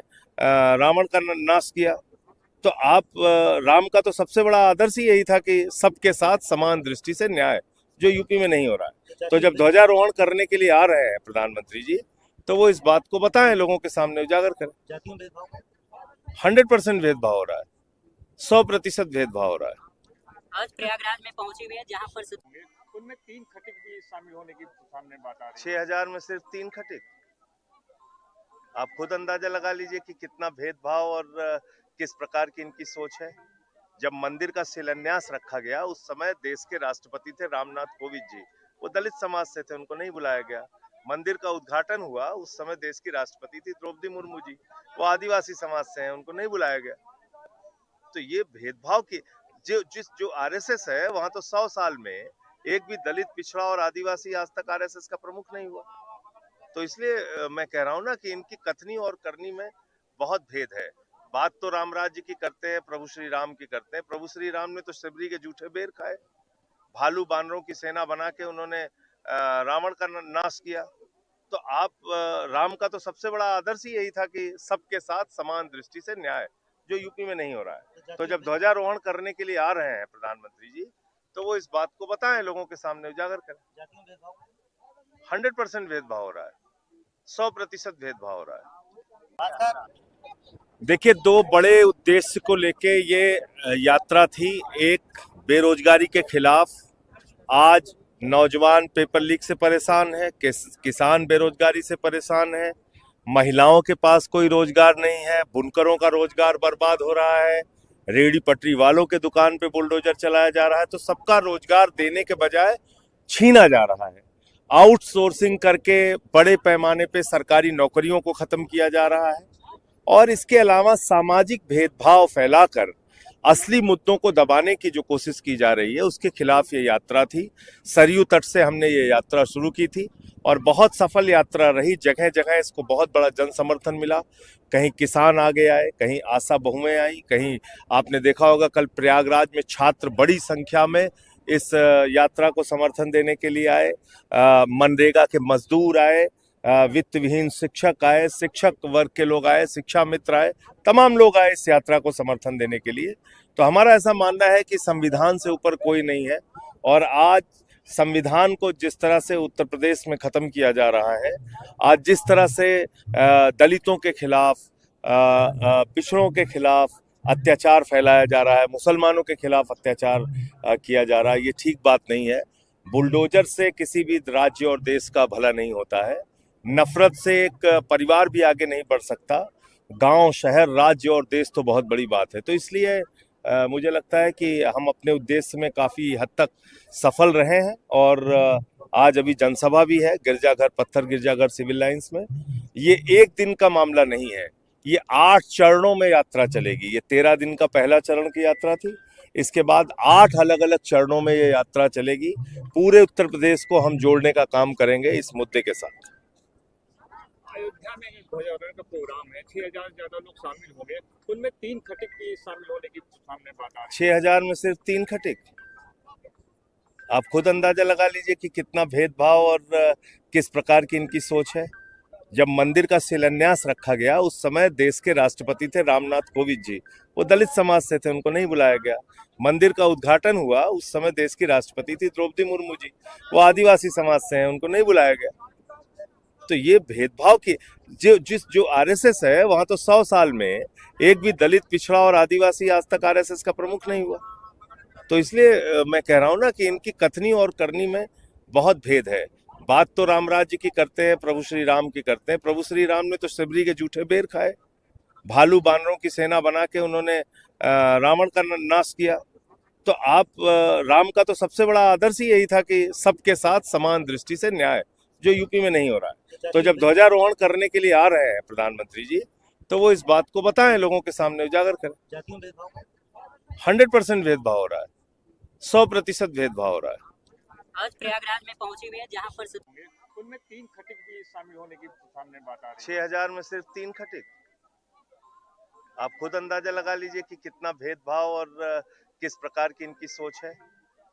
रावण का नाश किया। तो आप राम का तो सबसे बड़ा आदर्श ही यही था कि सबके साथ समान दृष्टि से न्याय, जो यूपी में नहीं हो रहा है। तो जब ध्वजारोहण करने के लिए आ रहे हैं प्रधानमंत्री जी, तो वो इस बात को बताएं, लोगों के सामने उजागर करें। 100% भेदभाव हो रहा है, 100% भेदभाव हो रहा है। आज प्रयागराज में पहुंचे हुए हैं जहां पर उनमें 3 खटिक भी शामिल होने की सामने बात आ रही है। 6000 में सिर्फ 3 खटिक। आप खुद अंदाजा लगा लीजिए कि कितना भेदभाव और किस प्रकार की इनकी सोच है। जब मंदिर का शिलान्यास रखा गया, उस समय देश के राष्ट्रपति थे रामनाथ कोविंद जी, वो दलित समाज से थे, उनको नहीं बुलाया गया। मंदिर का उद्घाटन हुआ, उस समय देश की राष्ट्रपति थी द्रौपदी मुर्मू जी, वो आदिवासी समाज से हैं, उनको नहीं बुलाया गया। तो ये भेदभाव की जो आरएसएस है, वहां तो 100 साल में एक भी दलित, पिछड़ा और आदिवासी आज तक आरएसएस का प्रमुख नहीं हुआ। तो इसलिए मैं कह रहा हूं ना कि इनकी कथनी और करनी में बहुत भेद है। बात तो राम राज्य की करते हैं, प्रभु श्री राम की करते हैं। प्रभु श्री राम ने तो शबरी के जूठे बेर खाए, भालू बानरों की सेना बना के उन्होंने रावण का नाश किया। तो आप राम का तो सबसे बड़ा आदर्श ही यही था कि सबके साथ समान दृष्टि से न्याय, जो यूपी में नहीं हो रहा है। तो जब ध्वजारोहण करने के लिए आ रहे हैं प्रधानमंत्री जी, तो वो इस बात को बताएं, लोगों के सामने उजागर करें। 100% भेदभाव हो रहा है, 100% भेदभाव हो रहा है। देखिए, दो बड़े उद्देश्य को लेके ये यात्रा थी। एक, बेरोजगारी के खिलाफ। आज नौजवान पेपर लीक से परेशान है, किसान बेरोजगारी से परेशान है, महिलाओं के पास कोई रोजगार नहीं है, बुनकरों का रोजगार बर्बाद हो रहा है, रेहड़ी पटरी वालों के दुकान पे बुलडोजर चलाया जा रहा है। तो सबका रोजगार देने के बजाय छीना जा रहा है। आउटसोर्सिंग करके बड़े पैमाने पे सरकारी नौकरियों को खत्म किया जा रहा है, और इसके अलावा सामाजिक भेदभाव फैलाकर असली मुद्दों को दबाने की जो कोशिश की जा रही है, उसके खिलाफ ये यात्रा थी। सरयू तट से हमने ये यात्रा शुरू की थी और बहुत सफल यात्रा रही। जगह जगह इसको बहुत बड़ा जन समर्थन मिला। कहीं किसान आगे आए, कहीं आशा बहुएं आई, कहीं आपने देखा होगा कल प्रयागराज में छात्र बड़ी संख्या में इस यात्रा को समर्थन देने के लिए आए। मनरेगा के मजदूर आए, वित्त विहीन शिक्षक आए, शिक्षक वर्ग के लोग आए, शिक्षा मित्र आए, तमाम लोग आए इस यात्रा को समर्थन देने के लिए। तो हमारा ऐसा मानना है कि संविधान से ऊपर कोई नहीं है, और आज संविधान को जिस तरह से उत्तर प्रदेश में खत्म किया जा रहा है, आज जिस तरह से दलितों के खिलाफ, पिछड़ों के खिलाफ अत्याचार फैलाया जा रहा है, मुसलमानों के खिलाफ अत्याचार किया जा रहा है, ये ठीक बात नहीं है। बुलडोजर से किसी भी राज्य और देश का भला नहीं होता है। नफरत से एक परिवार भी आगे नहीं बढ़ सकता। गांव, शहर, राज्य और देश तो बहुत बड़ी बात है। तो इसलिए मुझे लगता है कि हम अपने उद्देश्य में काफ़ी हद तक सफल रहे हैं। और आज अभी जनसभा भी है गिरजाघर, पत्थर गिरजाघर सिविल लाइंस में। ये एक दिन का मामला नहीं है, ये 8 चरणों में यात्रा चलेगी। ये 13 दिन का पहला चरण की यात्रा थी, इसके बाद 8 अलग अलग चरणों में ये यात्रा चलेगी। पूरे उत्तर प्रदेश को हम जोड़ने का काम करेंगे इस मुद्दे के साथ। अयोध्या में एक ध्वजारोहण का प्रोग्राम है, 6000 से ज्यादा लोग शामिल होंगे, उनमें 3 खटिक भी शामिल होने की सामने बात आ रही है। 6000 में सिर्फ 3 खटिक। आप खुद अंदाजा लगा लीजिए कि कितना भेदभाव और किस प्रकार की इनकी सोच है। जब मंदिर का शिलान्यास रखा गया, उस समय देश के राष्ट्रपति थे रामनाथ कोविंद जी, वो दलित समाज से थे, उनको नहीं बुलाया गया। मंदिर का उद्घाटन हुआ, उस समय देश की राष्ट्रपति थी द्रौपदी मुर्मू जी, वो आदिवासी समाज से हैं, उनको नहीं बुलाया गया। तो ये भेदभाव की जो आरएसएस है, वहां तो 100 साल में एक भी दलित, पिछड़ा और आदिवासी आज तक आरएसएस का प्रमुख नहीं हुआ। तो इसलिए मैं कह रहा हूं ना कि इनकी कथनी और करनी में बहुत भेद है। बात तो राम राज्य की करते हैं, प्रभु श्री राम की करते हैं। प्रभु श्री राम ने तो शबरी के जूठे बेर खाए, भालू बानरों की सेना बना के उन्होंने रावण का नाश किया। तो आप राम का तो सबसे बड़ा आदर्श ही यही था कि सबके साथ समान दृष्टि से न्याय, जो यूपी में नहीं हो रहा है। तो जब ध्वजारोहण करने के लिए आ रहे हैं प्रधानमंत्री जी, तो वो इस बात को बताएं, लोगों के सामने उजागर करें। 100% भेदभाव हो रहा है, 100% भेदभाव हो रहा है। आज प्रयागराज में पहुंचे हुए हैं जहां पर उनमें 3 खटिक भी शामिल होने की सामने बात आ रही है। 6000 में सिर्फ 3 खटिक। आप खुद अंदाजा लगा लीजिए कि कितना भेदभाव और किस प्रकार की इनकी सोच है।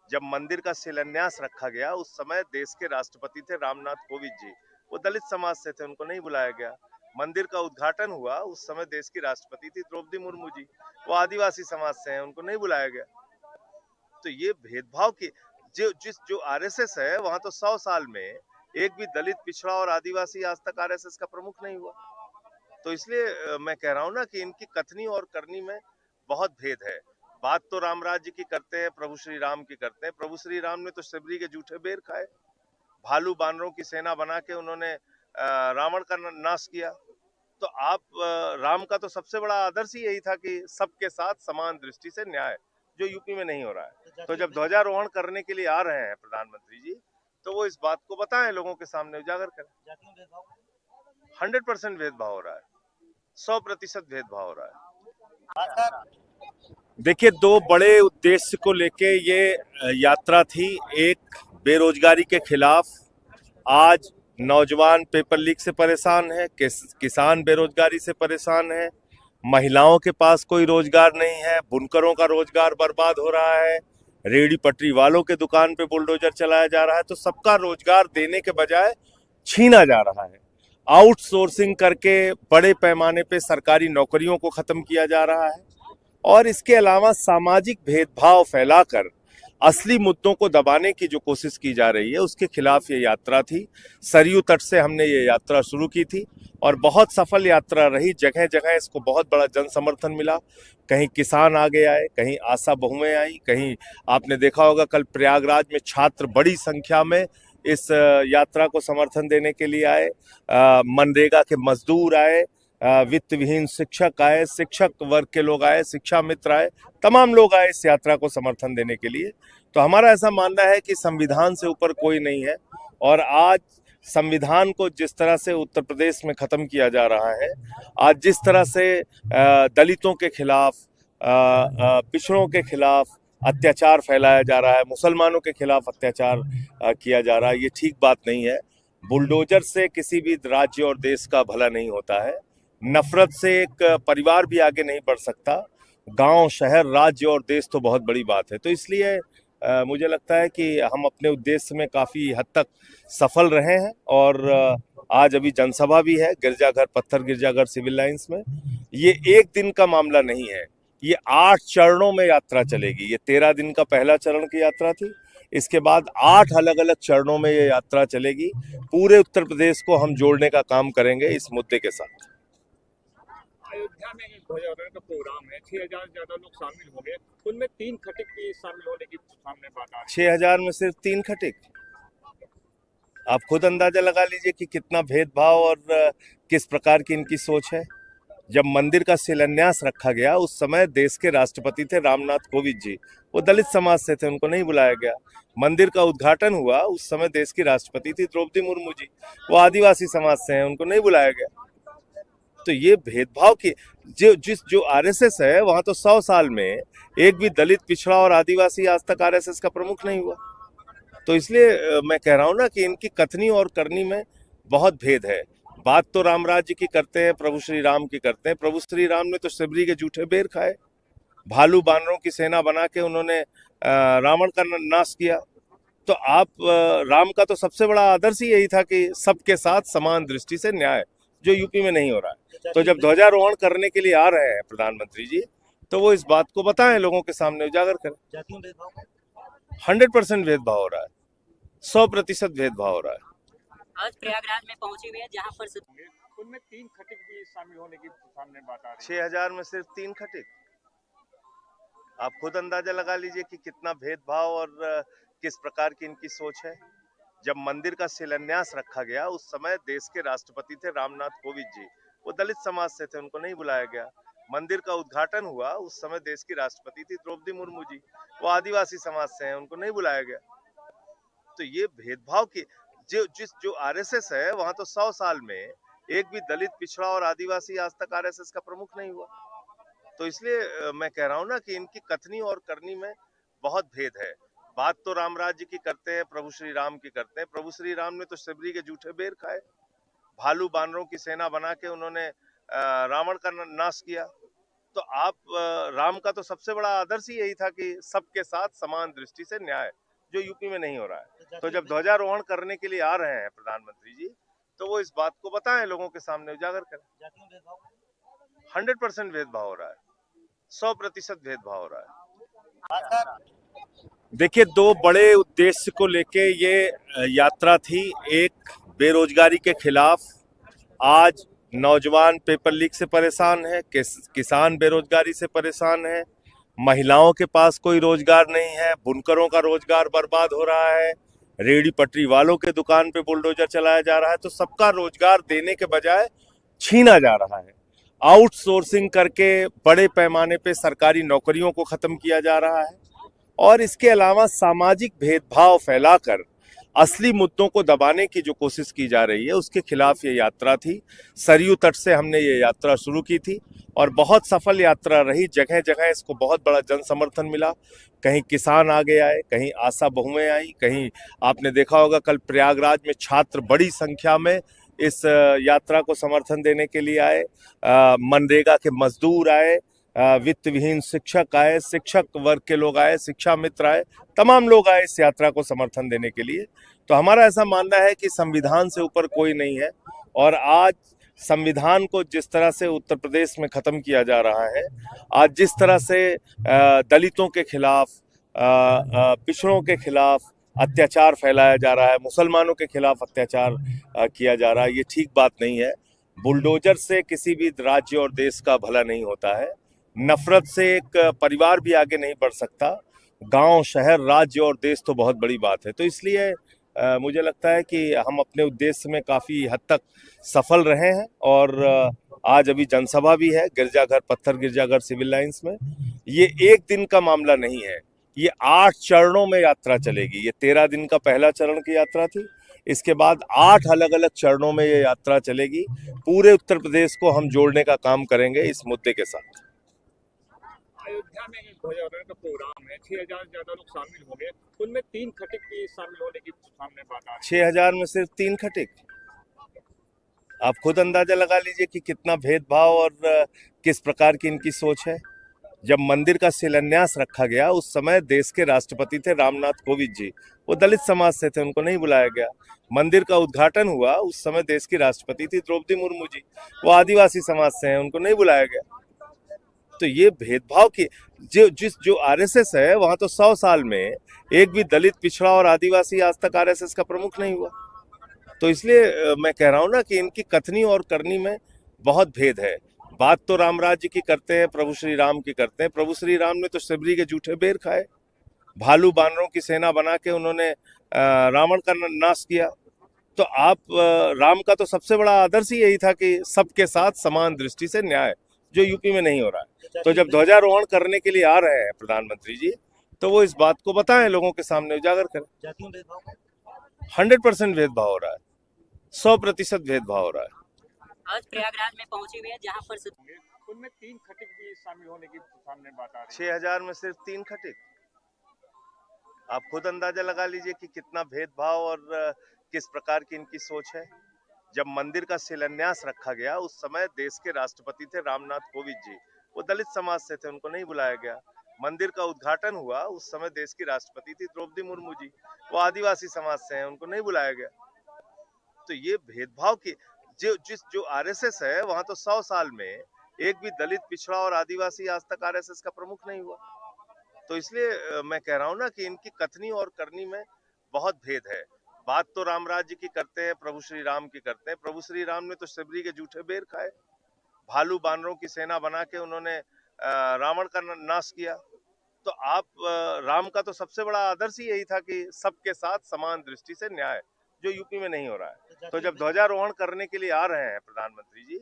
जब मंदिर का शिलान्यास रखा गया उस समय देश के राष्ट्रपति थे रामनाथ कोविंद जी। वो दलित समाज से थे, उनको नहीं बुलाया गया। मंदिर का उद्घाटन हुआ उस समय देश की राष्ट्रपति थी द्रौपदी मुर्मू जी। वो आदिवासी समाज से हैं, उनको नहीं बुलाया गया। तो ये भेदभाव की जो आरएसएस है वहां तो 100 साल में एक भी दलित, पिछड़ा और आदिवासी आज तक आरएसएस का प्रमुख नहीं हुआ। तो इसलिए मैं कह रहा हूं ना कि इनकी कथनी और करनी में बहुत भेद है। बात तो राम राज्य की करते हैं, प्रभु श्री राम की करते हैं। प्रभु श्री राम ने तो शबरी के जूठे बेर खाए, भालू बानरों की सेना बना के उन्होंने रावण का नाश किया। तो आप राम का तो सबसे बड़ा आदर्श ही यही था कि सबके साथ समान दृष्टि से न्याय, जो यूपी में नहीं हो रहा है। तो जब ध्वजारोहण करने के लिए आ रहे हैं प्रधानमंत्री जी, तो वो इस बात को बताएं, लोगों के सामने उजागर करें। 100% भेदभाव हो रहा है, 100% भेदभाव हो रहा है। देखिए, दो बड़े उद्देश्य को लेके ये यात्रा थी। एक, बेरोजगारी के खिलाफ। आज नौजवान पेपर लीक से परेशान है, किसान बेरोजगारी से परेशान है, महिलाओं के पास कोई रोजगार नहीं है, बुनकरों का रोजगार बर्बाद हो रहा है, रेहड़ी पटरी वालों के दुकान पे बुलडोजर चलाया जा रहा है। तो सबका रोजगार देने के बजाय छीना जा रहा है। आउटसोर्सिंग करके बड़े पैमाने पे सरकारी नौकरियों को खत्म किया जा रहा है और इसके अलावा सामाजिक भेदभाव फैलाकर असली मुद्दों को दबाने की जो कोशिश की जा रही है उसके खिलाफ ये यात्रा थी। सरयू तट से हमने ये यात्रा शुरू की थी और बहुत सफल यात्रा रही। जगह जगह इसको बहुत बड़ा जन समर्थन मिला। कहीं किसान आगे आए, कहीं आशा बहुएं आई, कहीं आपने देखा होगा कल प्रयागराज में छात्र बड़ी संख्या में इस यात्रा को समर्थन देने के लिए आए। मनरेगा के मजदूर आए, वित्त विहीन शिक्षक आए, शिक्षक वर्ग के लोग आए, शिक्षा मित्र आए, तमाम लोग आए इस यात्रा को समर्थन देने के लिए। तो हमारा ऐसा मानना है कि संविधान से ऊपर कोई नहीं है और आज संविधान को जिस तरह से उत्तर प्रदेश में खत्म किया जा रहा है, आज जिस तरह से दलितों के खिलाफ, पिछड़ों के खिलाफ अत्याचार फैलाया जा रहा है, मुसलमानों के खिलाफ अत्याचार किया जा रहा है, ये ठीक बात नहीं है। बुलडोजर से किसी भी राज्य और देश का भला नहीं होता है। नफरत से एक परिवार भी आगे नहीं बढ़ सकता। गांव, शहर, राज्य और देश तो बहुत बड़ी बात है। तो इसलिए मुझे लगता है कि हम अपने उद्देश्य में काफ़ी हद तक सफल रहे हैं और आज अभी जनसभा भी है गिरजाघर, पत्थर गिरजाघर सिविल लाइंस में। ये एक दिन का मामला नहीं है, ये 8 चरणों में यात्रा चलेगी। ये 13 दिन का पहला चरण की यात्रा थी, इसके बाद 8 अलग अलग चरणों में ये यात्रा चलेगी। पूरे उत्तर प्रदेश को हम जोड़ने का काम करेंगे इस मुद्दे के साथ। अयोध्या में एक ध्वजारोहण का प्रोग्राम है, 6,000 से ज्यादा लोग शामिल होंगे, उनमें 3 खटिक की शामिल होने की सामने बात आ रही है। 6,000 में सिर्फ 3 खटिक? आप खुद अंदाजा लगा लीजिए कि कितना भेदभाव और किस प्रकार की इनकी सोच है। जब मंदिर का शिलान्यास रखा गया उस समय देश के राष्ट्रपति थे रामनाथ कोविंद जी। वो दलित समाज से थे, उनको नहीं बुलाया गया। मंदिर का उद्घाटन हुआ उस समय देश की राष्ट्रपति थी द्रौपदी मुर्मू जी। वो आदिवासी समाज से हैं, उनको नहीं बुलाया गया। तो ये भेदभाव की जो आरएसएस है वहां तो 100 साल में एक भी दलित, पिछड़ा और आदिवासी आज तक आरएसएस का प्रमुख नहीं हुआ। तो इसलिए मैं कह रहा हूं ना कि इनकी कथनी और करनी में बहुत भेद है। बात तो राम राज्य की करते हैं, प्रभु श्री राम की करते हैं। प्रभु श्री राम ने तो शबरी के जूठे बेर खाए, भालू बानरों की सेना बना के उन्होंने रावण का नाश किया। तो आप राम का तो सबसे बड़ा आदर्श ही यही था कि सबके साथ समान दृष्टि से न्याय, जो यूपी में नहीं हो रहा है। तो जब ध्वजारोहण करने के लिए आ रहे हैं प्रधानमंत्री जी, तो वो इस बात को बताएं, लोगों के सामने उजागर करें। 100% भेदभाव हो रहा है, 100% भेदभाव हो रहा है। आज प्रयागराज में पहुंची हुई है जहां पर उनमें 3 खटिक भी शामिल होने की सामने बात आ रही है। 6,000 में सिर्फ 3 खटिक? आप खुद अंदाजा लगा लीजिए कि कितना भेदभाव और किस प्रकार की इनकी सोच है। जब मंदिर का शिलान्यास रखा गया उस समय देश के राष्ट्रपति थे रामनाथ कोविंद जी। वो दलित समाज से थे, उनको नहीं बुलाया गया। मंदिर का उद्घाटन हुआ उस समय देश की राष्ट्रपति थी द्रौपदी मुर्मू जी। वो आदिवासी समाज से हैं, उनको नहीं बुलाया गया। तो ये भेदभाव की जो आरएसएस है वहां तो 100 साल में एक भी दलित, पिछड़ा और आदिवासी आज तक आरएसएस का प्रमुख नहीं हुआ। तो इसलिए मैं कह रहा हूं ना कि इनकी कथनी और करनी में बहुत भेद है। बात तो राम राज्य की करते हैं, प्रभु श्री राम की करते हैं। प्रभु श्री राम ने तो शबरी के जूठे बेर खाए, भालू बानरों की सेना बना के उन्होंने रावण का नाश किया। तो आप राम का तो सबसे बड़ा आदर्श ही यही था कि सबके साथ समान दृष्टि से न्याय, जो यूपी में नहीं हो रहा है। तो जब ध्वजारोहण करने के लिए आ रहे हैं प्रधानमंत्री जी, तो वो इस बात को बताएं, लोगों के सामने उजागर करें। 100% भेदभाव हो रहा है, 100% भेदभाव हो रहा है। देखिए, दो बड़े उद्देश्य को लेके ये यात्रा थी। एक, बेरोजगारी के खिलाफ। आज नौजवान पेपर लीक से परेशान है, किसान बेरोजगारी से परेशान है, महिलाओं के पास कोई रोजगार नहीं है, बुनकरों का रोजगार बर्बाद हो रहा है, रेहड़ी पटरी वालों के दुकान पे बुलडोजर चलाया जा रहा है। तो सबका रोजगार देने के बजाय छीना जा रहा है। आउटसोर्सिंग करके बड़े पैमाने पे सरकारी नौकरियों को खत्म किया जा रहा है और इसके अलावा सामाजिक भेदभाव फैलाकर असली मुद्दों को दबाने की जो कोशिश की जा रही है, उसके खिलाफ ये यात्रा थी। सरयू तट से हमने ये यात्रा शुरू की थी और बहुत सफल यात्रा रही। जगह जगह इसको बहुत बड़ा जन समर्थन मिला। कहीं किसान आगे आए, कहीं आशा बहुएं आई, कहीं आपने देखा होगा कल प्रयागराज में छात्र बड़ी संख्या में इस यात्रा को समर्थन देने के लिए आए। मनरेगा के मजदूर आए, वित्त विहीन शिक्षक आए, शिक्षक वर्ग के लोग आए, शिक्षा मित्र आए, तमाम लोग आए इस यात्रा को समर्थन देने के लिए। तो हमारा ऐसा मानना है कि संविधान से ऊपर कोई नहीं है और आज संविधान को जिस तरह से उत्तर प्रदेश में खत्म किया जा रहा है, आज जिस तरह से दलितों के खिलाफ, पिछड़ों के खिलाफ अत्याचार फैलाया जा रहा है, मुसलमानों के खिलाफ अत्याचार किया जा रहा है, ये ठीक बात नहीं है। बुलडोजर से किसी भी राज्य और देश का भला नहीं होता है। नफरत से एक परिवार भी आगे नहीं बढ़ सकता। गांव, शहर, राज्य और देश तो बहुत बड़ी बात है। तो इसलिए मुझे लगता है कि हम अपने उद्देश्य में काफ़ी हद तक सफल रहे हैं और आज अभी जनसभा भी है गिरजाघर, पत्थर गिरजाघर सिविल लाइंस में। ये एक दिन का मामला नहीं है, ये 8 चरणों में यात्रा चलेगी। ये 13 दिन का पहला चरण की यात्रा थी, इसके बाद 8 अलग अलग चरणों में ये यात्रा चलेगी। पूरे उत्तर प्रदेश को हम जोड़ने का काम करेंगे इस मुद्दे के साथ। अयोध्या में एक ध्वजारोहण का प्रोग्राम है, 6,000 से ज्यादा लोग शामिल होंगे, उनमें 3 खटिक की शामिल होने की सामने बात आ रही है। 6,000 में सिर्फ 3 खटिक? आप खुद अंदाजा लगा लीजिए कि कितना भेदभाव और किस प्रकार की इनकी सोच है। जब मंदिर का शिलान्यास रखा गया, उस समय देश के राष्ट्रपति थे रामनाथ कोविंद जी, वो दलित समाज से थे, उनको नहीं बुलाया गया। मंदिर का उद्घाटन हुआ, उस समय देश की राष्ट्रपति थी द्रौपदी मुर्मू जी, वो आदिवासी समाज से हैं, उनको नहीं बुलाया गया। तो ये भेदभाव की जो आरएसएस है, वहां तो 100 साल में एक भी दलित, पिछड़ा और आदिवासी आज तक आरएसएस का प्रमुख नहीं हुआ। तो इसलिए मैं कह रहा हूं ना कि इनकी कथनी और करनी में बहुत भेद है। बात तो राम राज्य की करते हैं, प्रभु श्री राम की करते हैं। प्रभु श्री राम ने तो शबरी के जूठे बेर खाए, भालू बानरों की सेना बना के उन्होंने रावण का नाश किया। तो आप राम का तो सबसे बड़ा आदर्श ही यही था कि सबके साथ समान दृष्टि से न्याय, जो यूपी में नहीं हो रहा है। तो जब ध्वजारोहण करने के लिए आ रहे हैं प्रधानमंत्री जी, तो वो इस बात को बताएं, लोगों के सामने उजागर करें। 100% भेदभाव हो रहा है, 100% भेदभाव हो रहा है। आज प्रयागराज में पहुंचे हुए हैं जहां पर उनमें 3 खटिक भी शामिल होने की सामने बात आ रही है। 6,000 में सिर्फ 3 खटिक? आप खुद अंदाजा लगा लीजिए कि कितना भेदभाव और किस प्रकार की इनकी सोच है। जब मंदिर का शिलान्यास रखा गया, उस समय देश के राष्ट्रपति थे रामनाथ कोविंद जी, वो दलित समाज से थे, उनको नहीं बुलाया गया। मंदिर का उद्घाटन हुआ, उस समय देश की राष्ट्रपति थी द्रौपदी मुर्मू जी, वो आदिवासी समाज से हैं, उनको नहीं बुलाया गया। तो ये भेदभाव की जो आरएसएस है, वहां तो 100 साल में एक भी दलित, पिछड़ा और आदिवासी आज तक आरएसएस का प्रमुख नहीं हुआ। तो इसलिए मैं कह रहा हूं ना कि इनकी कथनी और करनी में बहुत भेद है। बात तो राम राज्य की करते हैं, प्रभु श्री राम की करते हैं। प्रभु श्री राम ने तो शबरी के जूठे बेर खाए, भालू बानरों की सेना बना के उन्होंने रावण का नाश किया। तो आप राम का तो सबसे बड़ा आदर्श ही यही था कि सबके साथ समान दृष्टि से न्याय, जो यूपी में नहीं हो रहा है। तो जब ध्वजारोहण करने के लिए आ रहे हैं प्रधानमंत्री जी,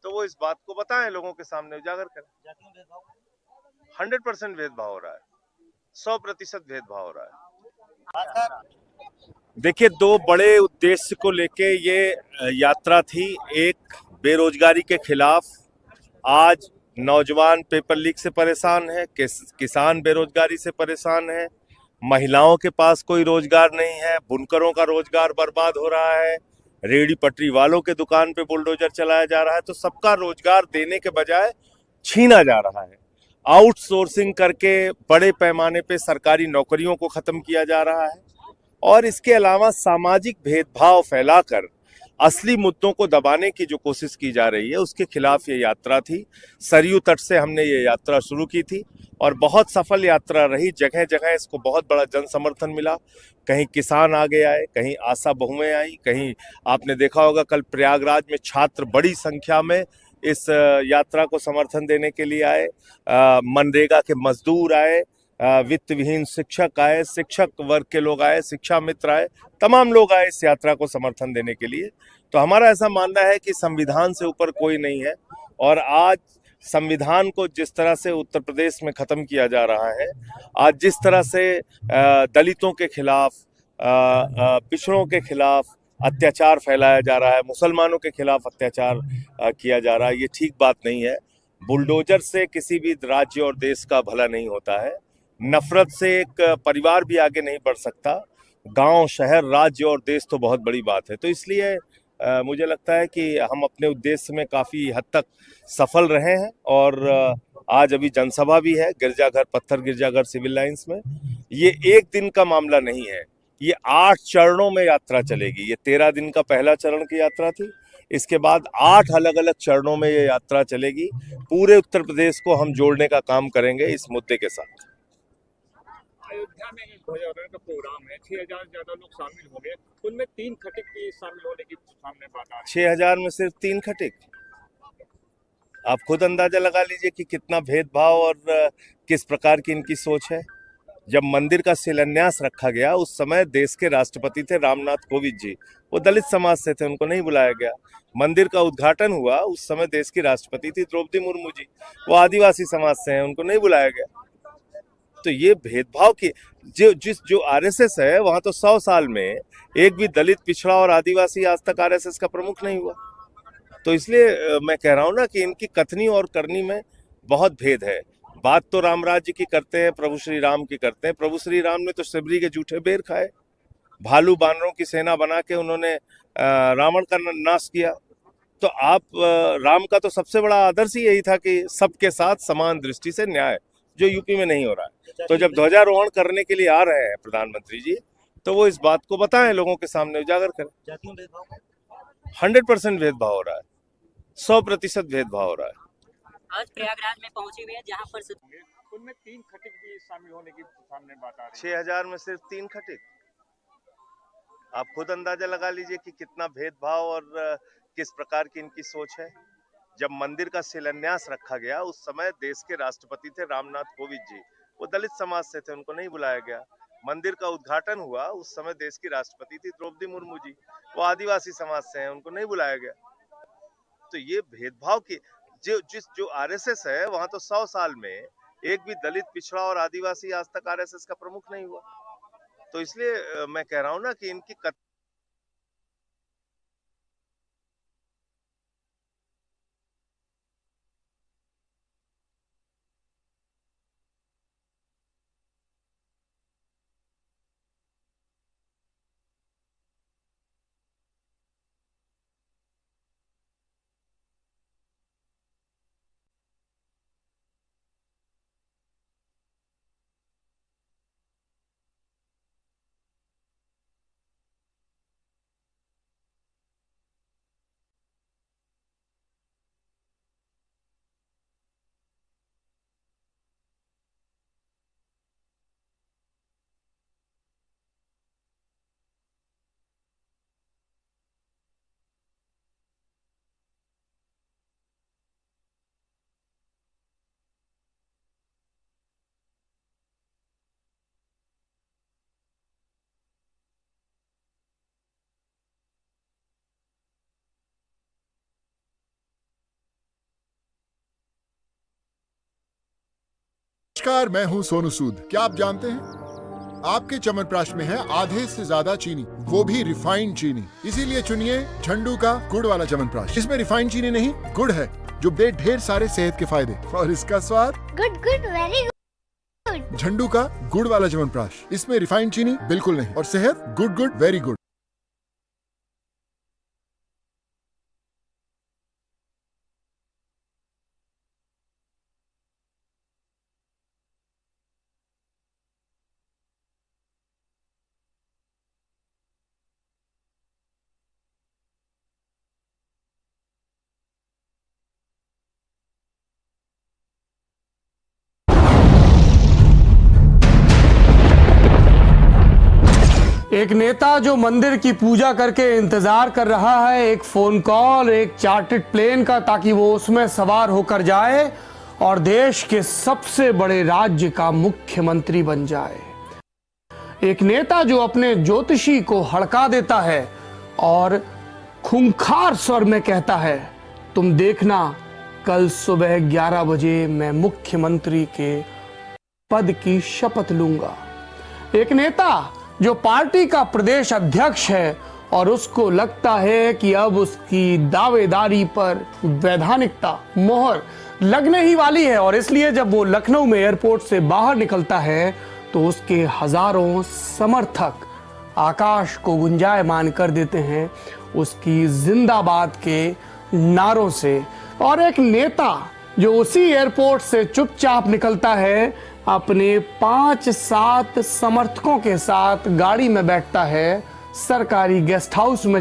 तो वो इस बात को बताएं, लोगों के सामने उजागर करें। 100% भेदभाव हो रहा है, 100% भेदभाव हो रहा है। देखिए, दो बड़े उद्देश्य को लेके ये यात्रा थी। एक, बेरोजगारी के खिलाफ। आज नौजवान पेपर लीक से परेशान है, किसान बेरोजगारी से परेशान है, महिलाओं के पास कोई रोजगार नहीं है, बुनकरों का रोजगार बर्बाद हो रहा है, रेहड़ी पटरी वालों के दुकान पे बुलडोजर चलाया जा रहा है। तो सबका रोजगार देने के बजाय छीना जा रहा है। आउटसोर्सिंग करके बड़े पैमाने पे सरकारी नौकरियों को खत्म किया जा रहा है और इसके अलावा सामाजिक भेदभाव फैलाकर असली मुद्दों को दबाने की जो कोशिश की जा रही है उसके खिलाफ ये यात्रा थी। सरयू तट से हमने ये यात्रा शुरू की थी और बहुत सफल यात्रा रही। जगह जगह इसको बहुत बड़ा जन समर्थन मिला। कहीं किसान आगे आए, कहीं आशा बहुएं आई, कहीं आपने देखा होगा कल प्रयागराज में छात्र बड़ी संख्या में इस यात्रा को समर्थन देने के लिए आए। मनरेगा के मजदूर आए, वित्त विहीन शिक्षक आए, शिक्षक वर्ग के लोग आए, शिक्षा मित्र आए, तमाम लोग आए इस यात्रा को समर्थन देने के लिए। तो हमारा ऐसा मानना है कि संविधान से ऊपर कोई नहीं है और आज संविधान को जिस तरह से उत्तर प्रदेश में खत्म किया जा रहा है, आज जिस तरह से दलितों के खिलाफ, पिछड़ों के खिलाफ अत्याचार फैलाया जा रहा है, मुसलमानों के खिलाफ अत्याचार किया जा रहा है, ये ठीक बात नहीं है। बुलडोजर से किसी भी राज्य और देश का भला नहीं होता है। नफरत से एक परिवार भी आगे नहीं बढ़ सकता। गांव, शहर, राज्य और देश तो बहुत बड़ी बात है। तो इसलिए मुझे लगता है कि हम अपने उद्देश्य में काफ़ी हद तक सफल रहे हैं और आज अभी जनसभा भी है गिरजाघर, पत्थर गिरजाघर सिविल लाइंस में। ये एक दिन का मामला नहीं है, ये 8 चरणों में यात्रा चलेगी। ये 13 दिन का पहला चरण की यात्रा थी, इसके बाद 8 अलग अलग चरणों में ये यात्रा चलेगी। पूरे उत्तर प्रदेश को हम जोड़ने का काम करेंगे इस मुद्दे के साथ। अयोध्या में एक ध्वजारोहण का प्रोग्राम है, 6,000 से ज्यादा लोग शामिल होंगे, उनमें 3 खटिक की शामिल होने की सामने बात आ रही है। 6,000 में सिर्फ 3 खटिक? आप खुद अंदाजा लगा लीजिए कि कितना भेदभाव और किस प्रकार की इनकी सोच है। जब मंदिर का शिलान्यास रखा गया उस समय देश के राष्ट्रपति थे रामनाथ कोविंद जी, वो दलित समाज से थे, उनको नहीं बुलाया गया। मंदिर का उद्घाटन हुआ उस समय देश की राष्ट्रपति थी द्रौपदी मुर्मू जी, वो आदिवासी समाज से हैं, उनको नहीं बुलाया गया। तो ये भेदभाव की जो आरएसएस है वहां तो 100 साल में एक भी दलित, पिछड़ा और आदिवासी आज तक आरएसएस का प्रमुख नहीं हुआ। तो इसलिए मैं कह रहा हूं ना कि इनकी कथनी और करनी में बहुत भेद है। बात तो राम राज्य की करते हैं, प्रभु श्री राम की करते हैं। प्रभु श्री राम ने तो शबरी के जूठे बेर खाए, भालू बानरों की सेना बना के उन्होंने रावण का नाश किया। तो आप राम का तो सबसे बड़ा आदर्श ही यही था कि सबके साथ समान दृष्टि से न्याय, जो यूपी में नहीं हो रहा है। तो जब ध्वजारोहण करने के लिए आ रहे हैं प्रधानमंत्री जी, तो वो इस बात को बताएं, लोगों के सामने उजागर करें। 100% भेदभाव हो रहा है, 100% भेदभाव हो रहा है। आज प्रयागराज में पहुंचे हुए हैं जहां पर उनमें 3 खटिक भी शामिल होने की सामने बात आ रही है। 6,000 में सिर्फ 3 खटिक? आप खुद अंदाजा लगा लीजिए कि कितना भेदभाव और किस प्रकार की इनकी सोच है। जब मंदिर का शिलान्यास रखा गया उस समय देश के राष्ट्रपति थे रामनाथ कोविंद जी, वो दलित समाज से थे, उनको नहीं बुलाया गया। मंदिर का उद्घाटन हुआ उस समय देश की राष्ट्रपति थी द्रौपदी मुर्मू जी, वो आदिवासी समाज से हैं, उनको नहीं बुलाया गया। तो ये भेदभाव की जो आरएसएस है वहां तो 100 साल में एक भी दलित, पिछड़ा और आदिवासी आज तक आरएसएस का प्रमुख नहीं हुआ। तो इसलिए मैं कह रहा हूं ना कि इनकी नमस्कार, मैं हूं सोनू सूद। क्या आप जानते हैं आपके च्यवनप्राश में है आधे से ज्यादा चीनी, वो भी रिफाइंड चीनी। इसीलिए चुनिए झंडू का गुड़ वाला च्यवनप्राश। इसमें रिफाइंड चीनी नहीं, गुड़ है जो दे ढेर सारे सेहत के फायदे, और इसका स्वाद गुड गुड वेरी गुड। झंडू का गुड़ वाला च्यवनप्राश, इसमें रिफाइंड चीनी बिल्कुल नहीं और सेहत गुड गुड वेरी गुड। एक नेता जो मंदिर की पूजा करके इंतजार कर रहा है एक फोन कॉल, एक चार्टर्ड प्लेन का, ताकि वो उसमें सवार होकर जाए और देश के सबसे बड़े राज्य का मुख्यमंत्री बन जाए। एक नेता जो अपने ज्योतिषी को हड़का देता है और खूंखार स्वर में कहता है, तुम देखना कल सुबह 11 बजे मैं मुख्यमंत्री के पद की शपथ लूंगा। एक नेता जो पार्टी का प्रदेश अध्यक्ष है और उसको लगता है कि अब उसकी दावेदारी पर वैधानिकता मोहर लगने ही वाली है, और इसलिए जब वो लखनऊ में एयरपोर्ट से बाहर निकलता है तो उसके हजारों समर्थक आकाश को गुंजायमान कर देते हैं उसकी जिंदाबाद के नारों से। और एक नेता जो उसी एयरपोर्ट से चुपचाप निकलता है, अपने 5-7 समर्थकों के साथ गाड़ी में बैठता है, सरकारी गेस्ट हाउस में